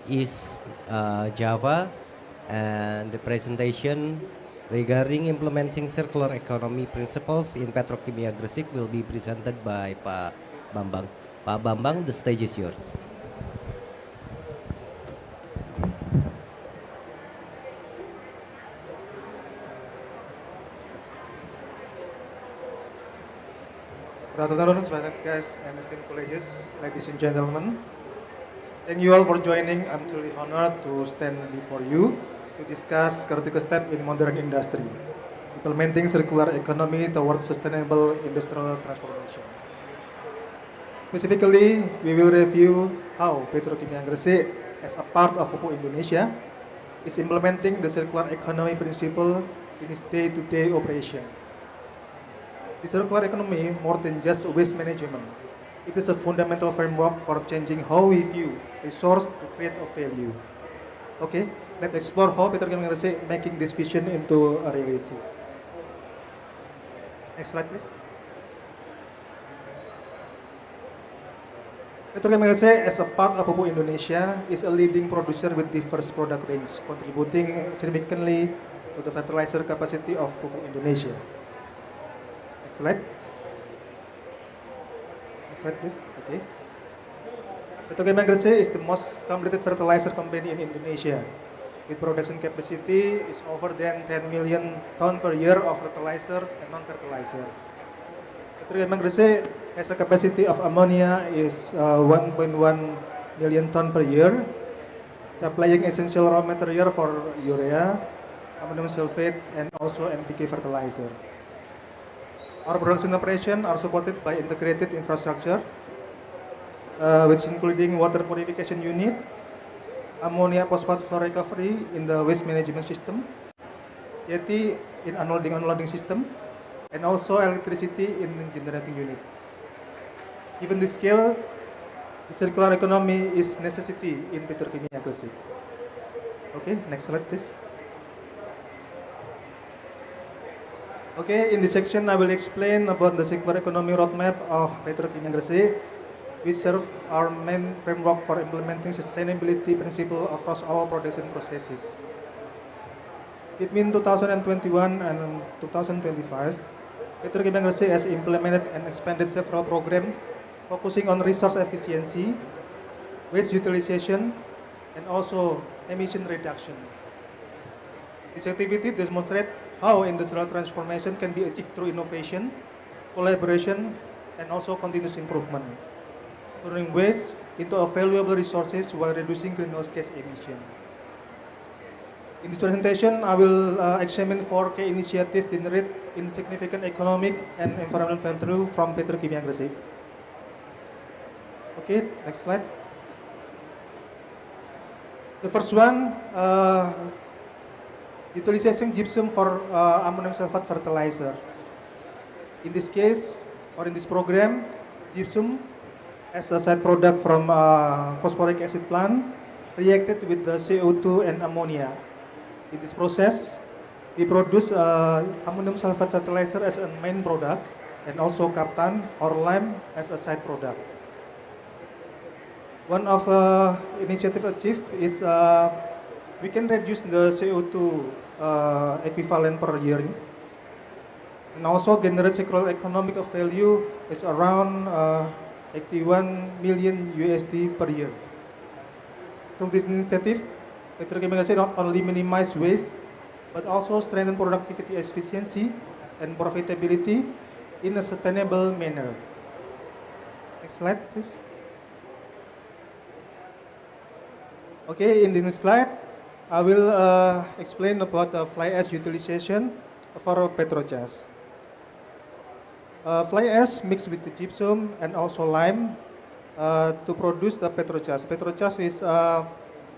East Java. And the presentation regarding implementing circular economy principles in Petrokimia Gresik will be presented by Pak Bambang. Pak Bambang, the stage is yours. Good afternoon, respected guests and esteemed colleagues, ladies and gentlemen. Thank you all for joining. I'm truly honored to stand before you to discuss critical step in modern industry, implementing circular economy towards sustainable industrial transformation. Specifically, we will review how Petrokimia Gresik, as a part of Pupuk Indonesia, is implementing the circular economy principle in its day-to-day operation. The circular economy, more than just waste management, it is a fundamental framework for changing how we view resource to create a value. Okay, let's explore how Petrokimia Gresik making this vision into a reality. Next slide, please. Petrokimia Gresik, as a part of Pupuk Indonesia, is a leading producer with diverse product range, contributing significantly to the fertilizer capacity of Pupuk Indonesia. Next slide. Next slide, please. Okay. Petrokimia Gresik is the most completed fertilizer company in Indonesia, with production capacity is over than 10 million ton per year of fertilizer and non-fertilizer. Petrokimia Gresik has a capacity of ammonia is 1.1 million ton per year, supplying essential raw material for urea, ammonium sulfate, and also NPK fertilizer. Our production operations are supported by integrated infrastructure, which including water purification unit, ammonia phosphate flow recovery in the waste management system, yeti in unloading system, and also electricity in the generating unit. Given the scale, the circular economy is necessity in Petrokimia Gresik. Okay, next slide, please. Okay, in this section I will explain about the circular economy roadmap of Petrokimia Gresik, which serve our main framework for implementing sustainability principle across all production processes. Between 2021 and 2025, Petrokimia Gresik has implemented and expanded several programs focusing on resource efficiency, waste utilization, and also emission reduction. This activity demonstrates how industrial transformation can be achieved through innovation, collaboration, and also continuous improvement, turning waste into a valuable resources while reducing greenhouse gas emission. In this presentation, I will examine 4 key initiatives generate in significant economic and environmental value from Petrokimia Gresik. Okay, next slide. The first one, utilization gypsum for ammonium sulfate fertilizer. In this case, or in this program, gypsum as a side product from phosphoric acid plant reacted with the CO2 and ammonia. In this process, we produce ammonium sulfate fertilizer as a main product and also kaptan or lime as a side product. One of initiative achieved is we can reduce the CO2 equivalent per year, and also generate circular economic value is around 81 million USD per year. Through this initiative, Petrokimia Gresik not only minimize waste, but also strengthen productivity efficiency and profitability in a sustainable manner. Next slide, please. Okay, in this slide, I will explain about the fly ash utilization for Petrochas. Fly ash mixed with the gypsum and also lime to produce the Petrochas. Petrochas is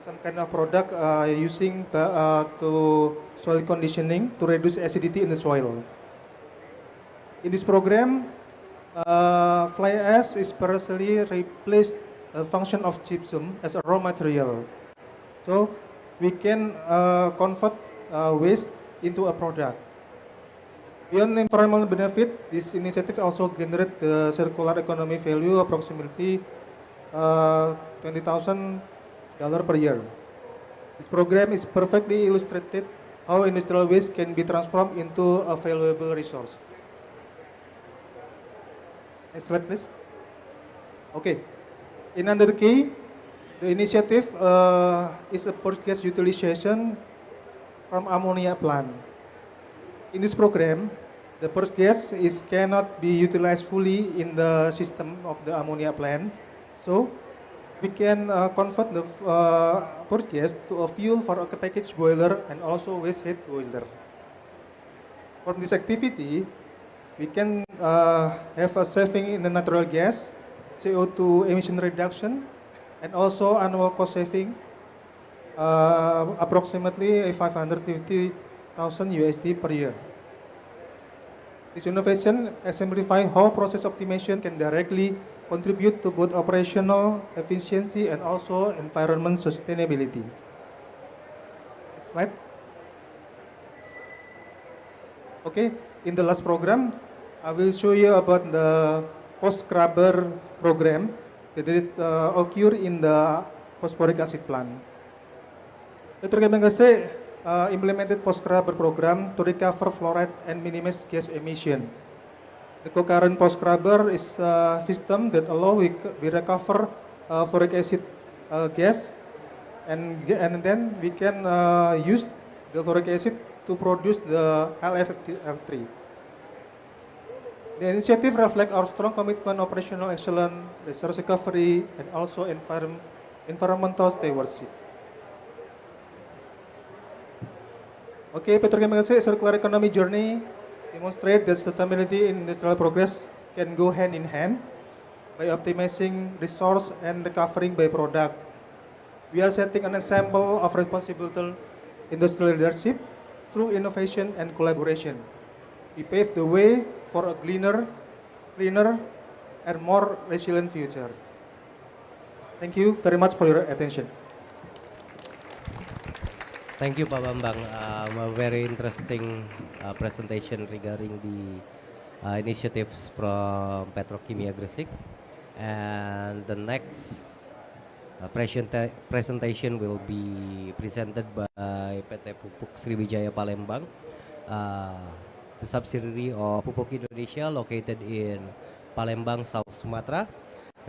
some kind of product using to soil conditioning to reduce acidity in the soil. In this program, fly ash is partially replaced the function of gypsum as a raw material. So we can convert waste into a product. Beyond environmental benefit, this initiative also generate the circular economy value approximately $20,000 per year. This program is perfectly illustrated how industrial waste can be transformed into a valuable resource. Next slide, please. Okay. In another key, the initiative is a purchase utilization from ammonia plant. In this program, the purchase cannot be utilized fully in the system of the ammonia plant. So we can convert the purchase to a fuel for a package boiler and also waste heat boiler. From this activity, we can have a saving in the natural gas, CO2 emission reduction, and also annual cost saving approximately 550,000 USD per year. This innovation exemplifies how process optimization can directly contribute to both operational efficiency and also environment sustainability. Next slide. Okay, in the last program, I will show you about the post-scrubber program that occur in the phosphoric acid plant. Petrokimia Gresik implemented post-scrubber program to recover fluoride and minimize gas emission. The co-current post-scrubber is a system that allows we recover fluoric acid gas, and then we can use the fluoric acid to produce the LFF3. The initiative reflects our strong commitment, operational excellence, resource recovery, and also environmental stewardship. Okay, Petrokimia Gresik circular economy journey demonstrate that sustainability in industrial progress can go hand in hand by optimizing resource and recovering byproduct. We are setting an example of responsible industrial leadership through innovation and collaboration. We pave the way for a cleaner, and more resilient future. Thank you very much for your attention. Thank you, Pak Bambang. A very interesting presentation regarding the initiatives from Petrokimia Gresik. And the next presentation will be presented by PT Pupuk Sriwijaya Palembang, the subsidiary of Pupuk Indonesia located in Palembang, South Sumatra,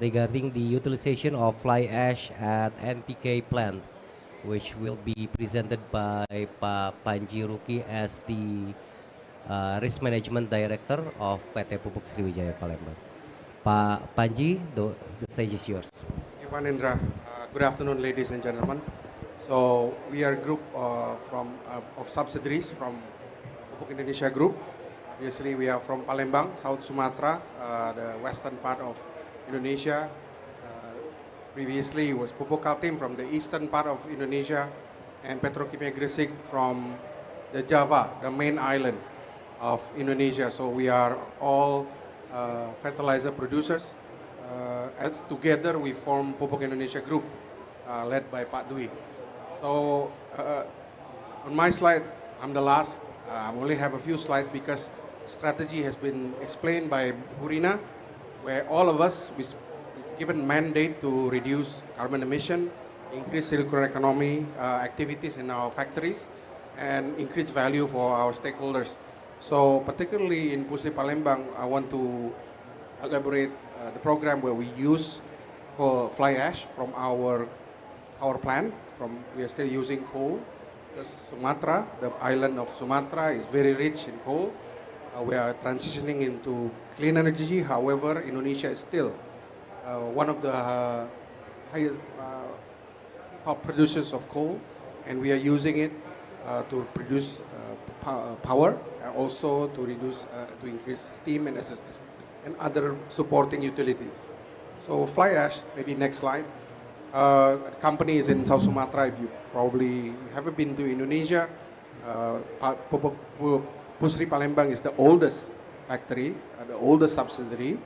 regarding the utilization of fly ash at NPK plant, which will be presented by Pak Panji Ruki as the Risk Management Director of PT Pupuk Sriwijaya Palembang. Pak Panji, the stage is yours. Thank you, Pak Nendra. Good afternoon, ladies and gentlemen. So we are a group of subsidiaries from Pupuk Indonesia Group. Obviously, we are from Palembang, South Sumatra, the western part of Indonesia. Previously, it was Pupuk Kaltim from the eastern part of Indonesia, and Petrokimia Gresik from the Java, the main island of Indonesia. So we are all fertilizer producers. As together, we form Pupuk Indonesia Group, led by Pak Dwi. So on my slide, I'm the last. I only have a few slides because strategy has been explained by Burina, where all of us is given mandate to reduce carbon emission, increase circular economy activities in our factories, and increase value for our stakeholders. So particularly in Pusri Palembang, I want to elaborate the program where we use fly ash from our power plant. We are still using coal because Sumatra, the island of Sumatra, is very rich in coal. We are transitioning into clean energy. However, Indonesia is still one of the top producers of coal, and we are using it to produce power, and also to increase steam and other supporting utilities. So fly ash, maybe next slide. The company is in South Sumatra. If you probably haven't been to Indonesia, Pusri Palembang is the oldest factory, the oldest subsidiary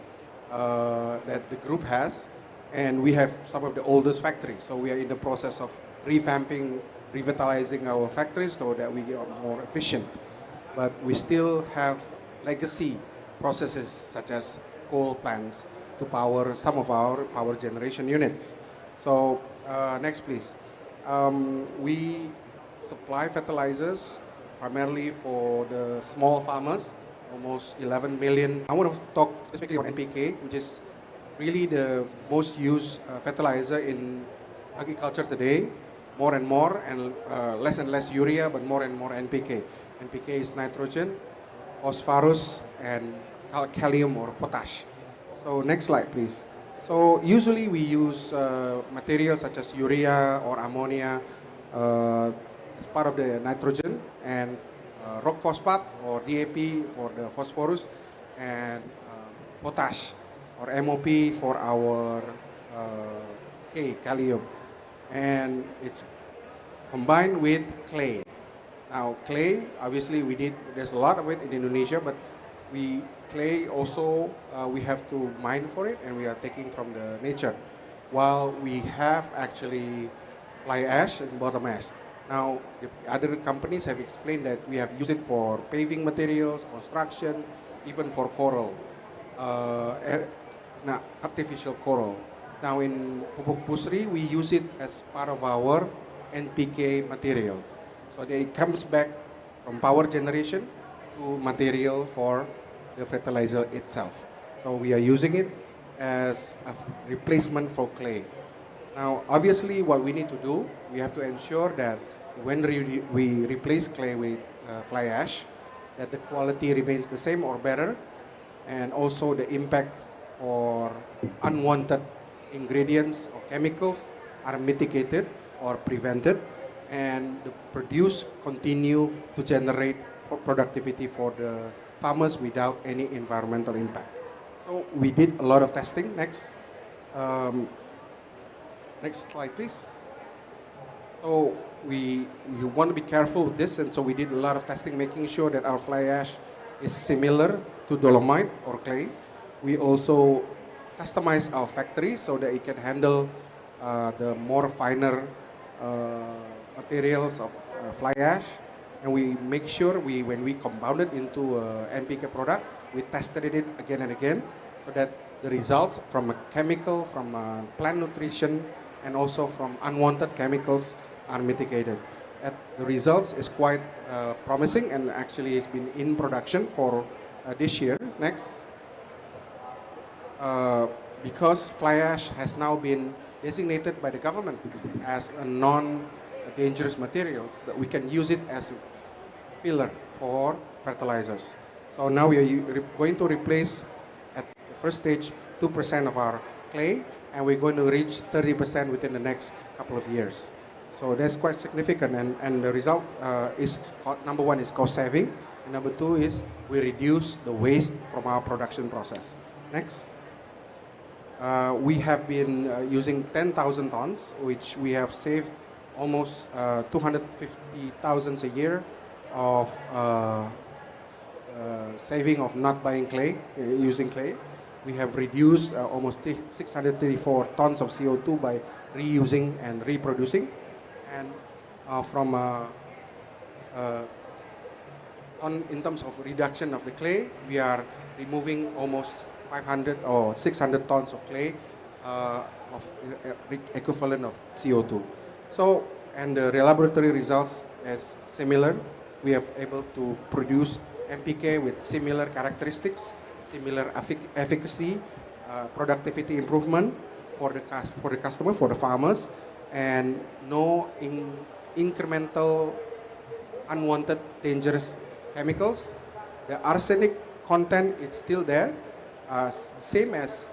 that the group has, and we have some of the oldest factories. So we are in the process of revamping, revitalizing our factories so that we get more efficient. But we still have legacy processes such as coal plants to power some of our power generation units. So next please. We supply fertilizers primarily for the small farmers, almost 11 million. I want to talk specifically on NPK, which is really the most used fertilizer in agriculture today. More and more, and less urea, but more and more NPK. NPK is nitrogen, phosphorus, and calcium or potash. So next slide, please. So usually we use materials such as urea or ammonia as part of the nitrogen, and rock phosphate or DAP for the phosphorus, and potash or MOP for our kalium. And it's combined with clay. Now clay, obviously there's a lot of it in Indonesia, but clay also, we have to mine for it, and we are taking from the nature. While we have actually fly ash and bottom ash. Now, the other companies have explained that we have used it for paving materials, construction, even for coral, artificial coral. Now in Pupuk Pusri, we use it as part of our NPK materials. So that it comes back from power generation to material for the fertilizer itself. So we are using it as a replacement for clay. Now, obviously, what we need to do, we have to ensure that when we replace clay with fly ash, that the quality remains the same or better, and also the impact for unwanted ingredients or chemicals are mitigated or prevented, and the produce continue to generate productivity for the farmers without any environmental impact. So we did a lot of testing. Next slide, please. So we want to be careful with this, and so we did a lot of testing, making sure that our fly ash is similar to dolomite or clay. We also customize our factory so that it can handle the more finer materials of fly ash. And we make sure when we compound it into NPK product, we tested it again and again, so that the results from a chemical, from plant nutrition, and also from unwanted chemicals are mitigated. The results is quite promising, and actually it's been in production for this year. Next. Because fly ash has now been designated by the government as a non-dangerous materials, that we can use it as a filler for fertilizers. So now we are going to replace at the first stage 2% of our clay, and we're going to reach 30% within the next couple of years. So that's quite significant, and the result is number one is cost saving, and number two is we reduce the waste from our production process. Next. We have been using 10,000 tons, which we have saved almost 250,000 a year of saving of not buying clay, using clay. We have reduced almost 634 tons of CO2 by reusing and reproducing. And in terms of reduction of the clay, we are removing almost 500 or 600 tons of clay of equivalent of CO2. So, and the laboratory results is similar. We have able to produce MPK with similar characteristics, similar efficacy, productivity improvement for the customer, for the farmers, and no incremental unwanted dangerous chemicals. The arsenic content is still there, same as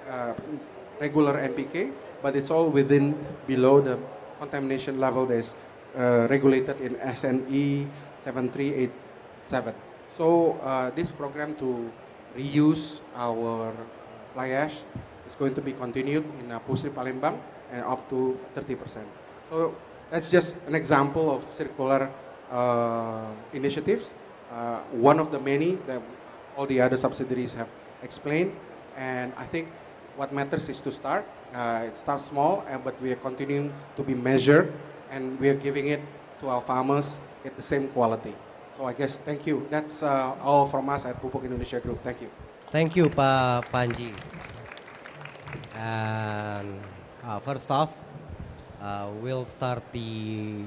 regular NPK, but it's all below the contamination level that is regulated in SNE 7387. So this program to reuse our fly ash is going to be continued in Pusri Palembang and up to 30%. So that's just an example of circular initiatives. One of the many that all the other subsidiaries have explained, and I think what matters is to start. It starts small, but we are continuing to be measured, and we are giving it to our farmers at the same quality. So I guess, thank you. That's all from us at Pupuk Indonesia Group. Thank you. Thank you, Pak Panji. And first off, we'll start the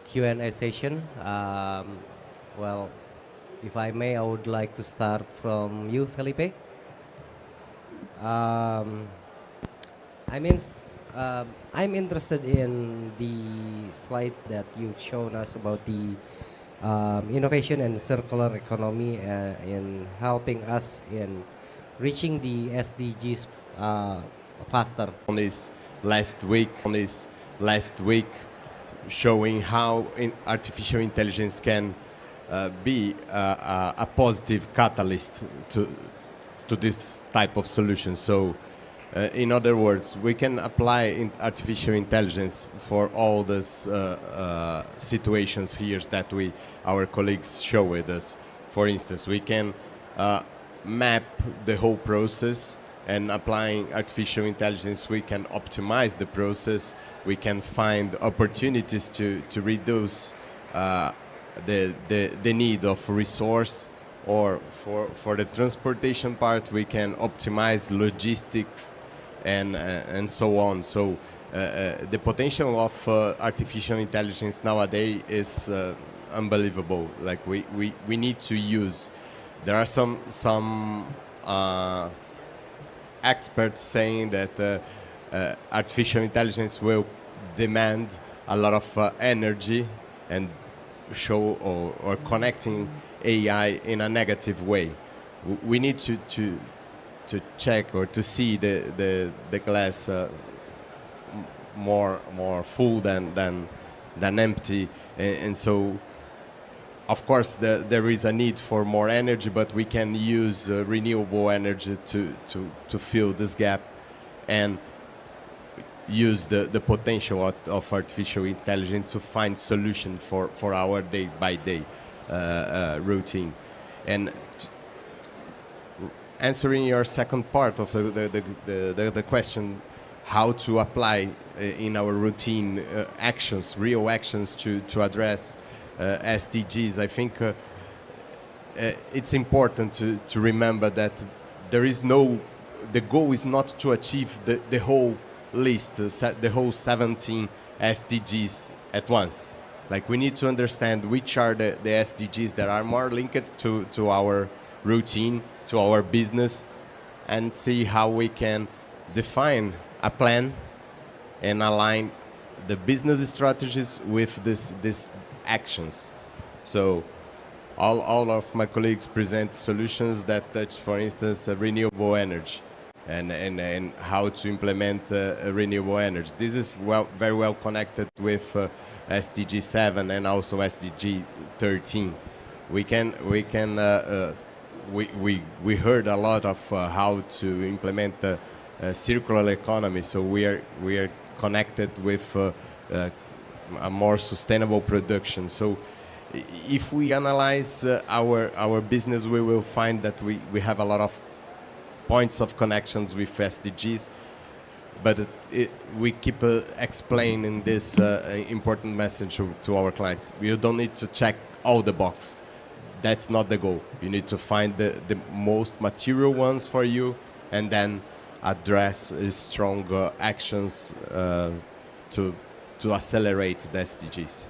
Q&A session. Well, if I may, I would like to start from you, Felipe. I'm interested in the slides that you've shown us about the innovation and circular economy in helping us in reaching the SDGs faster. On this last week, showing how artificial intelligence can be a positive catalyst to this type of solution. So, in other words, we can apply artificial intelligence for all these situations here that our colleagues show with us. For instance, we can map the whole process, and applying artificial intelligence, we can optimize the process. We can find opportunities to reduce the need of resource, or for the transportation part, we can optimize logistics and so on. So the potential of artificial intelligence nowadays is unbelievable. Like we need to use. There are some experts saying that artificial intelligence will demand a lot of energy and show or connecting AI in a negative way. We need to check or to see the glass more full than empty, and so of course there is a need for more energy, but we can use renewable energy to fill this gap and use the potential of artificial intelligence to find solution for our day-by-day routine. And answering your second part of the question, how to apply in our routine actions, real actions to address SDGs, I think it's important to remember that the goal is not to achieve the whole list, the whole 17 SDGs at once. Like, we need to understand which are the SDGs that are more linked to our routine, to our business, and see how we can define a plan and align the business strategies with these actions. So all of my colleagues present solutions that touch, for instance, renewable energy. and how to implement renewable energy. This is very well connected with SDG 7 and also SDG 13. We heard a lot of how to implement the circular economy. So we are connected with a more sustainable production. So if we analyze our business, we will find that we have a lot of points of connections with SDGs, but we keep explaining this important message to our clients. You don't need to check all the boxes. That's not the goal. You need to find the most material ones for you, and then address strong actions to accelerate the SDGs.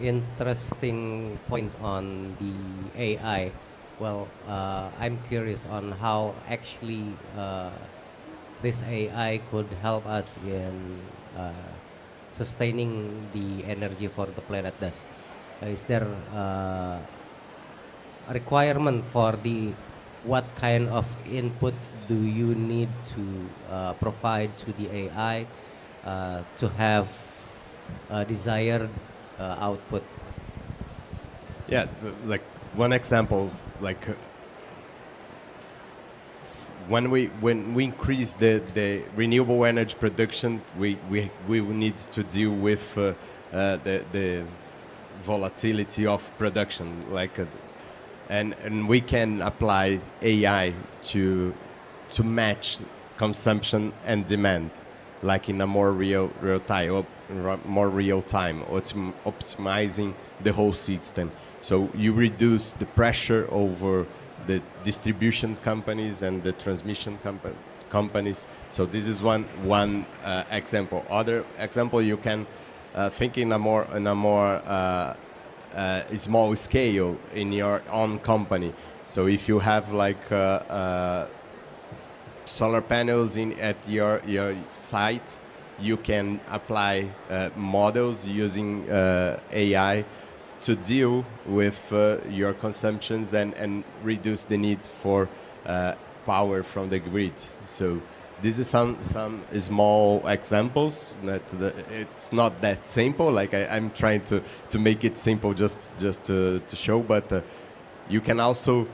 Interesting point on the AI. Well, I'm curious on how actually this AI could help us in sustaining the energy for the planet. Thus, is there a requirement for the what kind of input do you need to provide to the AI to have a desired output? Yeah, like one example, like when we increase the renewable energy production, we will need to deal with the volatility of production, like and we can apply AI to match consumption and demand, like in a more real time, optimizing the whole system. So you reduce the pressure over the distribution companies and the transmission companies. So this is one example. Other example, you can think in a more small scale in your own company. So if you have like solar panels at your site, you can apply models using AI to deal with your consumptions and reduce the need for power from the grid. So this is some small examples that it's not that simple. Like I'm trying to make it simple just to show, but you can also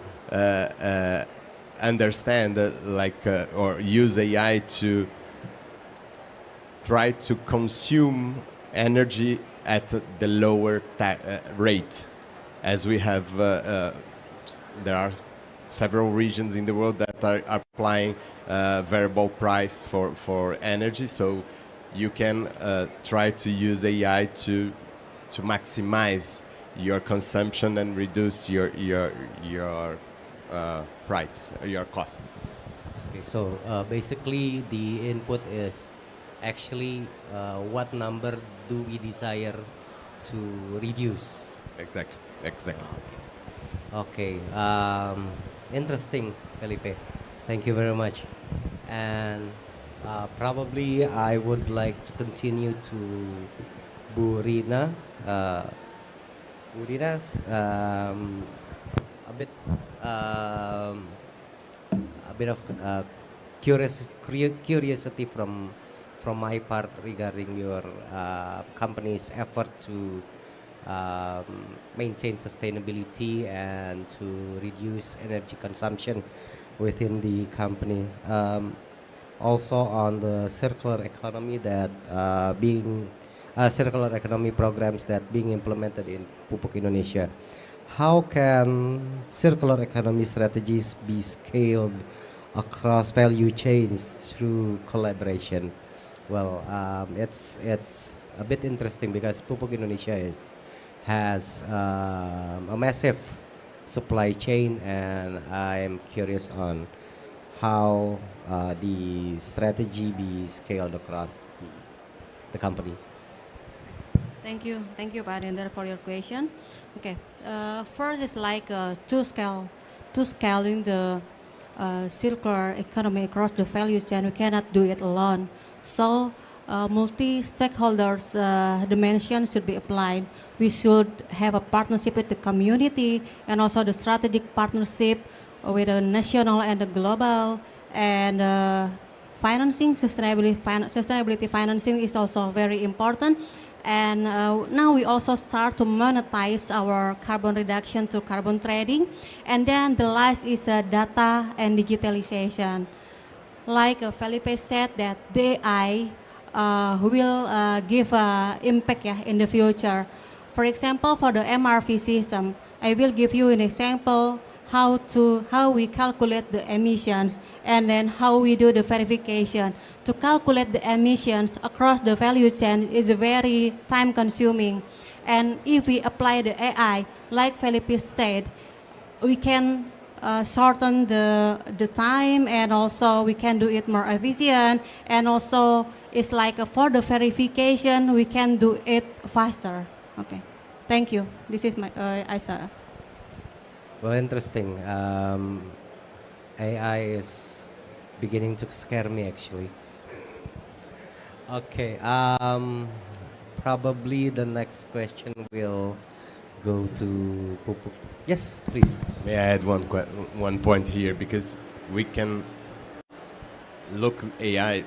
understand or use AI to try to consume energy at the lower rate, as we have there are several regions in the world that are applying variable price for energy. So you can try to use AI to maximize your consumption and reduce your price, your costs. Okay, so basically the input is actually what number do we desire to reduce? Exactly. Okay, interesting, Felipe. Thank you very much. And probably I would like to continue to Bu Rina. Bu Rina's a bit of curiosity from my part regarding your company's effort to maintain sustainability and to reduce energy consumption within the company. Also on the circular economy that circular economy programs that being implemented in Pupuk Indonesia. How can circular economy strategies be scaled across value chains through collaboration? Well, it's a bit interesting because Pupuk Indonesia has a massive supply chain, and I'm curious on how the strategy be scaled across the company. Thank you, Pak Nendra, for your question. Okay, first is like to scaling the circular economy across the value chain. We cannot do it alone. So multi-stakeholders dimension should be applied. We should have a partnership with the community and also the strategic partnership with a national and a global, and financing, sustainability financing is also very important. And now we also start to monetize our carbon reduction to carbon trading. And then the last is data and digitalization. Like Felipe said, that the AI will give impact in the future. For example, for the MRV system, I will give you an example how we calculate the emissions, and then how we do the verification. To calculate the emissions across the value chain is very time consuming. And if we apply the AI, like Felipe said, we can shorten the time, and also we can do it more efficient, and also it's like for the verification we can do it faster. Okay, thank you. This is my answer. Well, interesting. AI is beginning to scare me actually. Okay. Probably the next question will go to Pupuk. Yes, please. May I add one point here, because we can look AI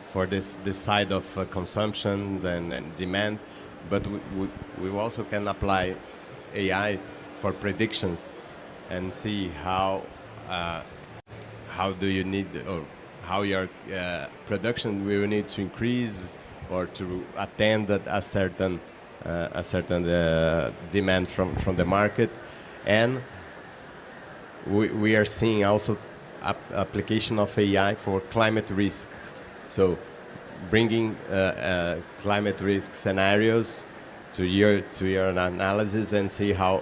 for this side of consumption and demand, but we also can apply AI for predictions and see how do you need, or how your production will need to increase or to attend a certain demand from the market. And we are seeing also application of AI for climate risks. So bringing climate risk scenarios to your analysis and see how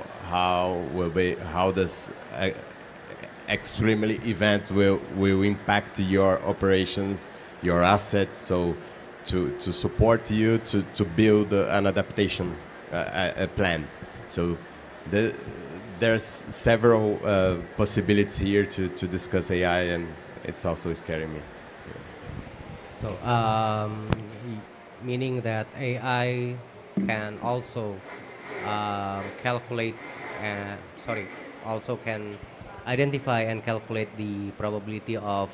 this extremely event will impact your operations, your assets. So to support you to build an adaptation plan. So there's several possibilities here to discuss AI, and it's also scaring me. So, meaning that AI can also also can identify and calculate the probability of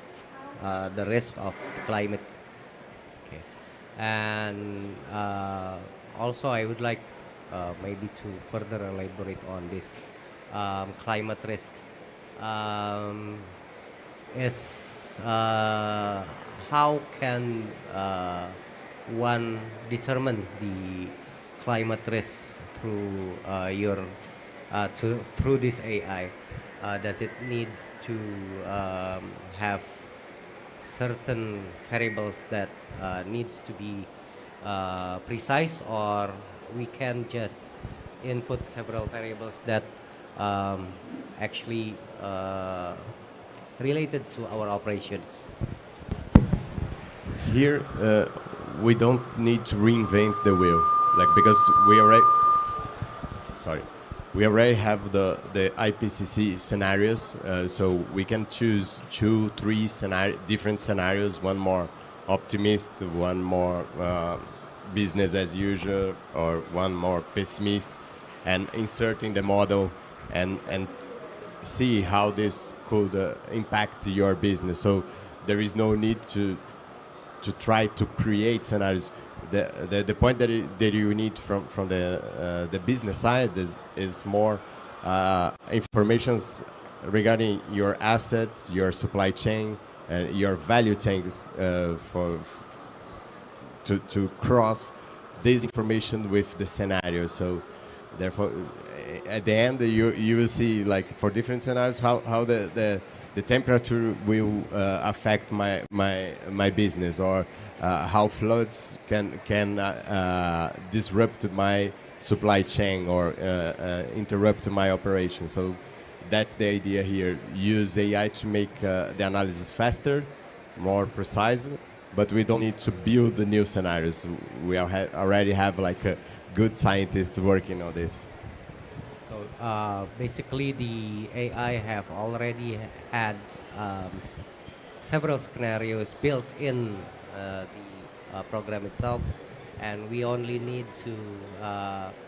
the risk of climate. Okay, and also I would like maybe to further elaborate on this climate risk. How can one determine the climate risk through through this AI? Does it needs to have certain variables that needs to be precise, or we can just input several variables that actually related to our operations? Here, we don't need to reinvent the wheel, because we already have the IPCC scenarios, so we can choose 2-3 different scenarios, one more optimist, one more business as usual, or one more pessimist, and inserting the model and see how this could impact your business. So there is no need to try to create scenarios. The point that you need from the business side is more informations regarding your assets, your supply chain, your value chain, to cross this information with the scenario. So therefore, at the end, you will see, for different scenarios, how the temperature will affect my business, or how floods can disrupt my supply chain, or interrupt my operation. So that's the idea here. Use AI to make the analysis faster, more precise, but we don't need to build the new scenarios. We already have a good scientists working on this. So basically, the AI have already had several scenarios built in the program itself, and we only need to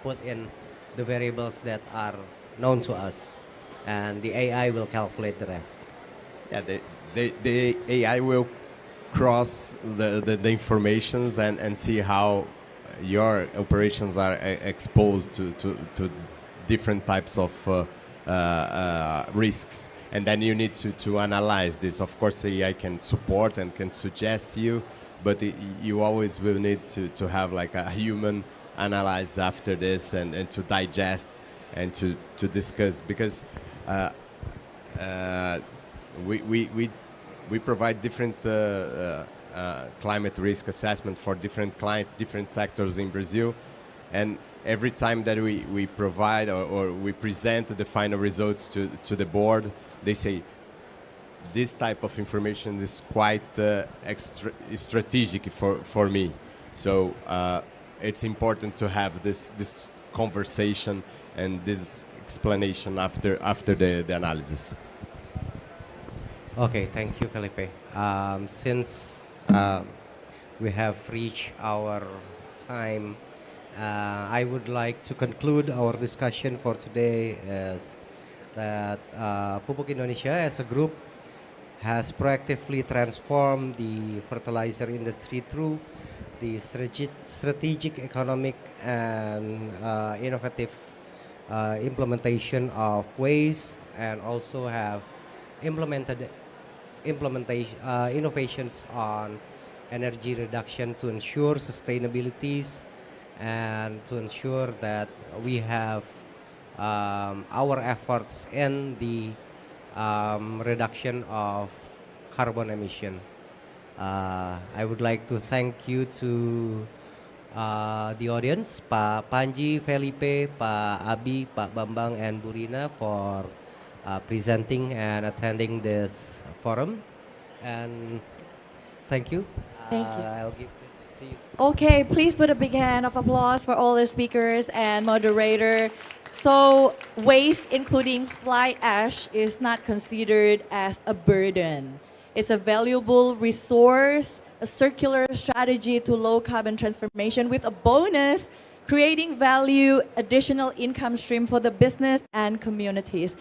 put in the variables that are known to us. and the AI will calculate the rest. Yeah, the AI will cross the informations and see how your operations are exposed to different types of risks. And then you need to analyze this. Of course, AI can support and can suggest you, but you always will need to have like a human analyze after this and to digest and to discuss, because we provide different climate risk assessment for different clients, different sectors in Brazil, and every time that we provide or we present the final results to the board, they say this type of information is quite strategic for me. So it's important to have this conversation and this explanation after the analysis. Okay, thank you, Felipe. Since we have reached our time, I would like to conclude our discussion for today as that Pupuk Indonesia as a group has proactively transformed the fertilizer industry through the strategic, economic, and innovative implementation of ways, and also have implemented innovations on energy reduction to ensure sustainabilities and to ensure that we have our efforts in the reduction of carbon emission. I would like to thank you to the audience, Pak Panji, Felipe, Pak Abi, Pak Bambang, and Burina for presenting and attending this forum. And thank you. Thank you. I'll give it to you. Okay, please put a big hand of applause for all the speakers and moderator. So waste, including fly ash, is not considered as a burden. It's a valuable resource, a circular strategy to low carbon transformation with a bonus, creating value, additional income stream for the business and communities.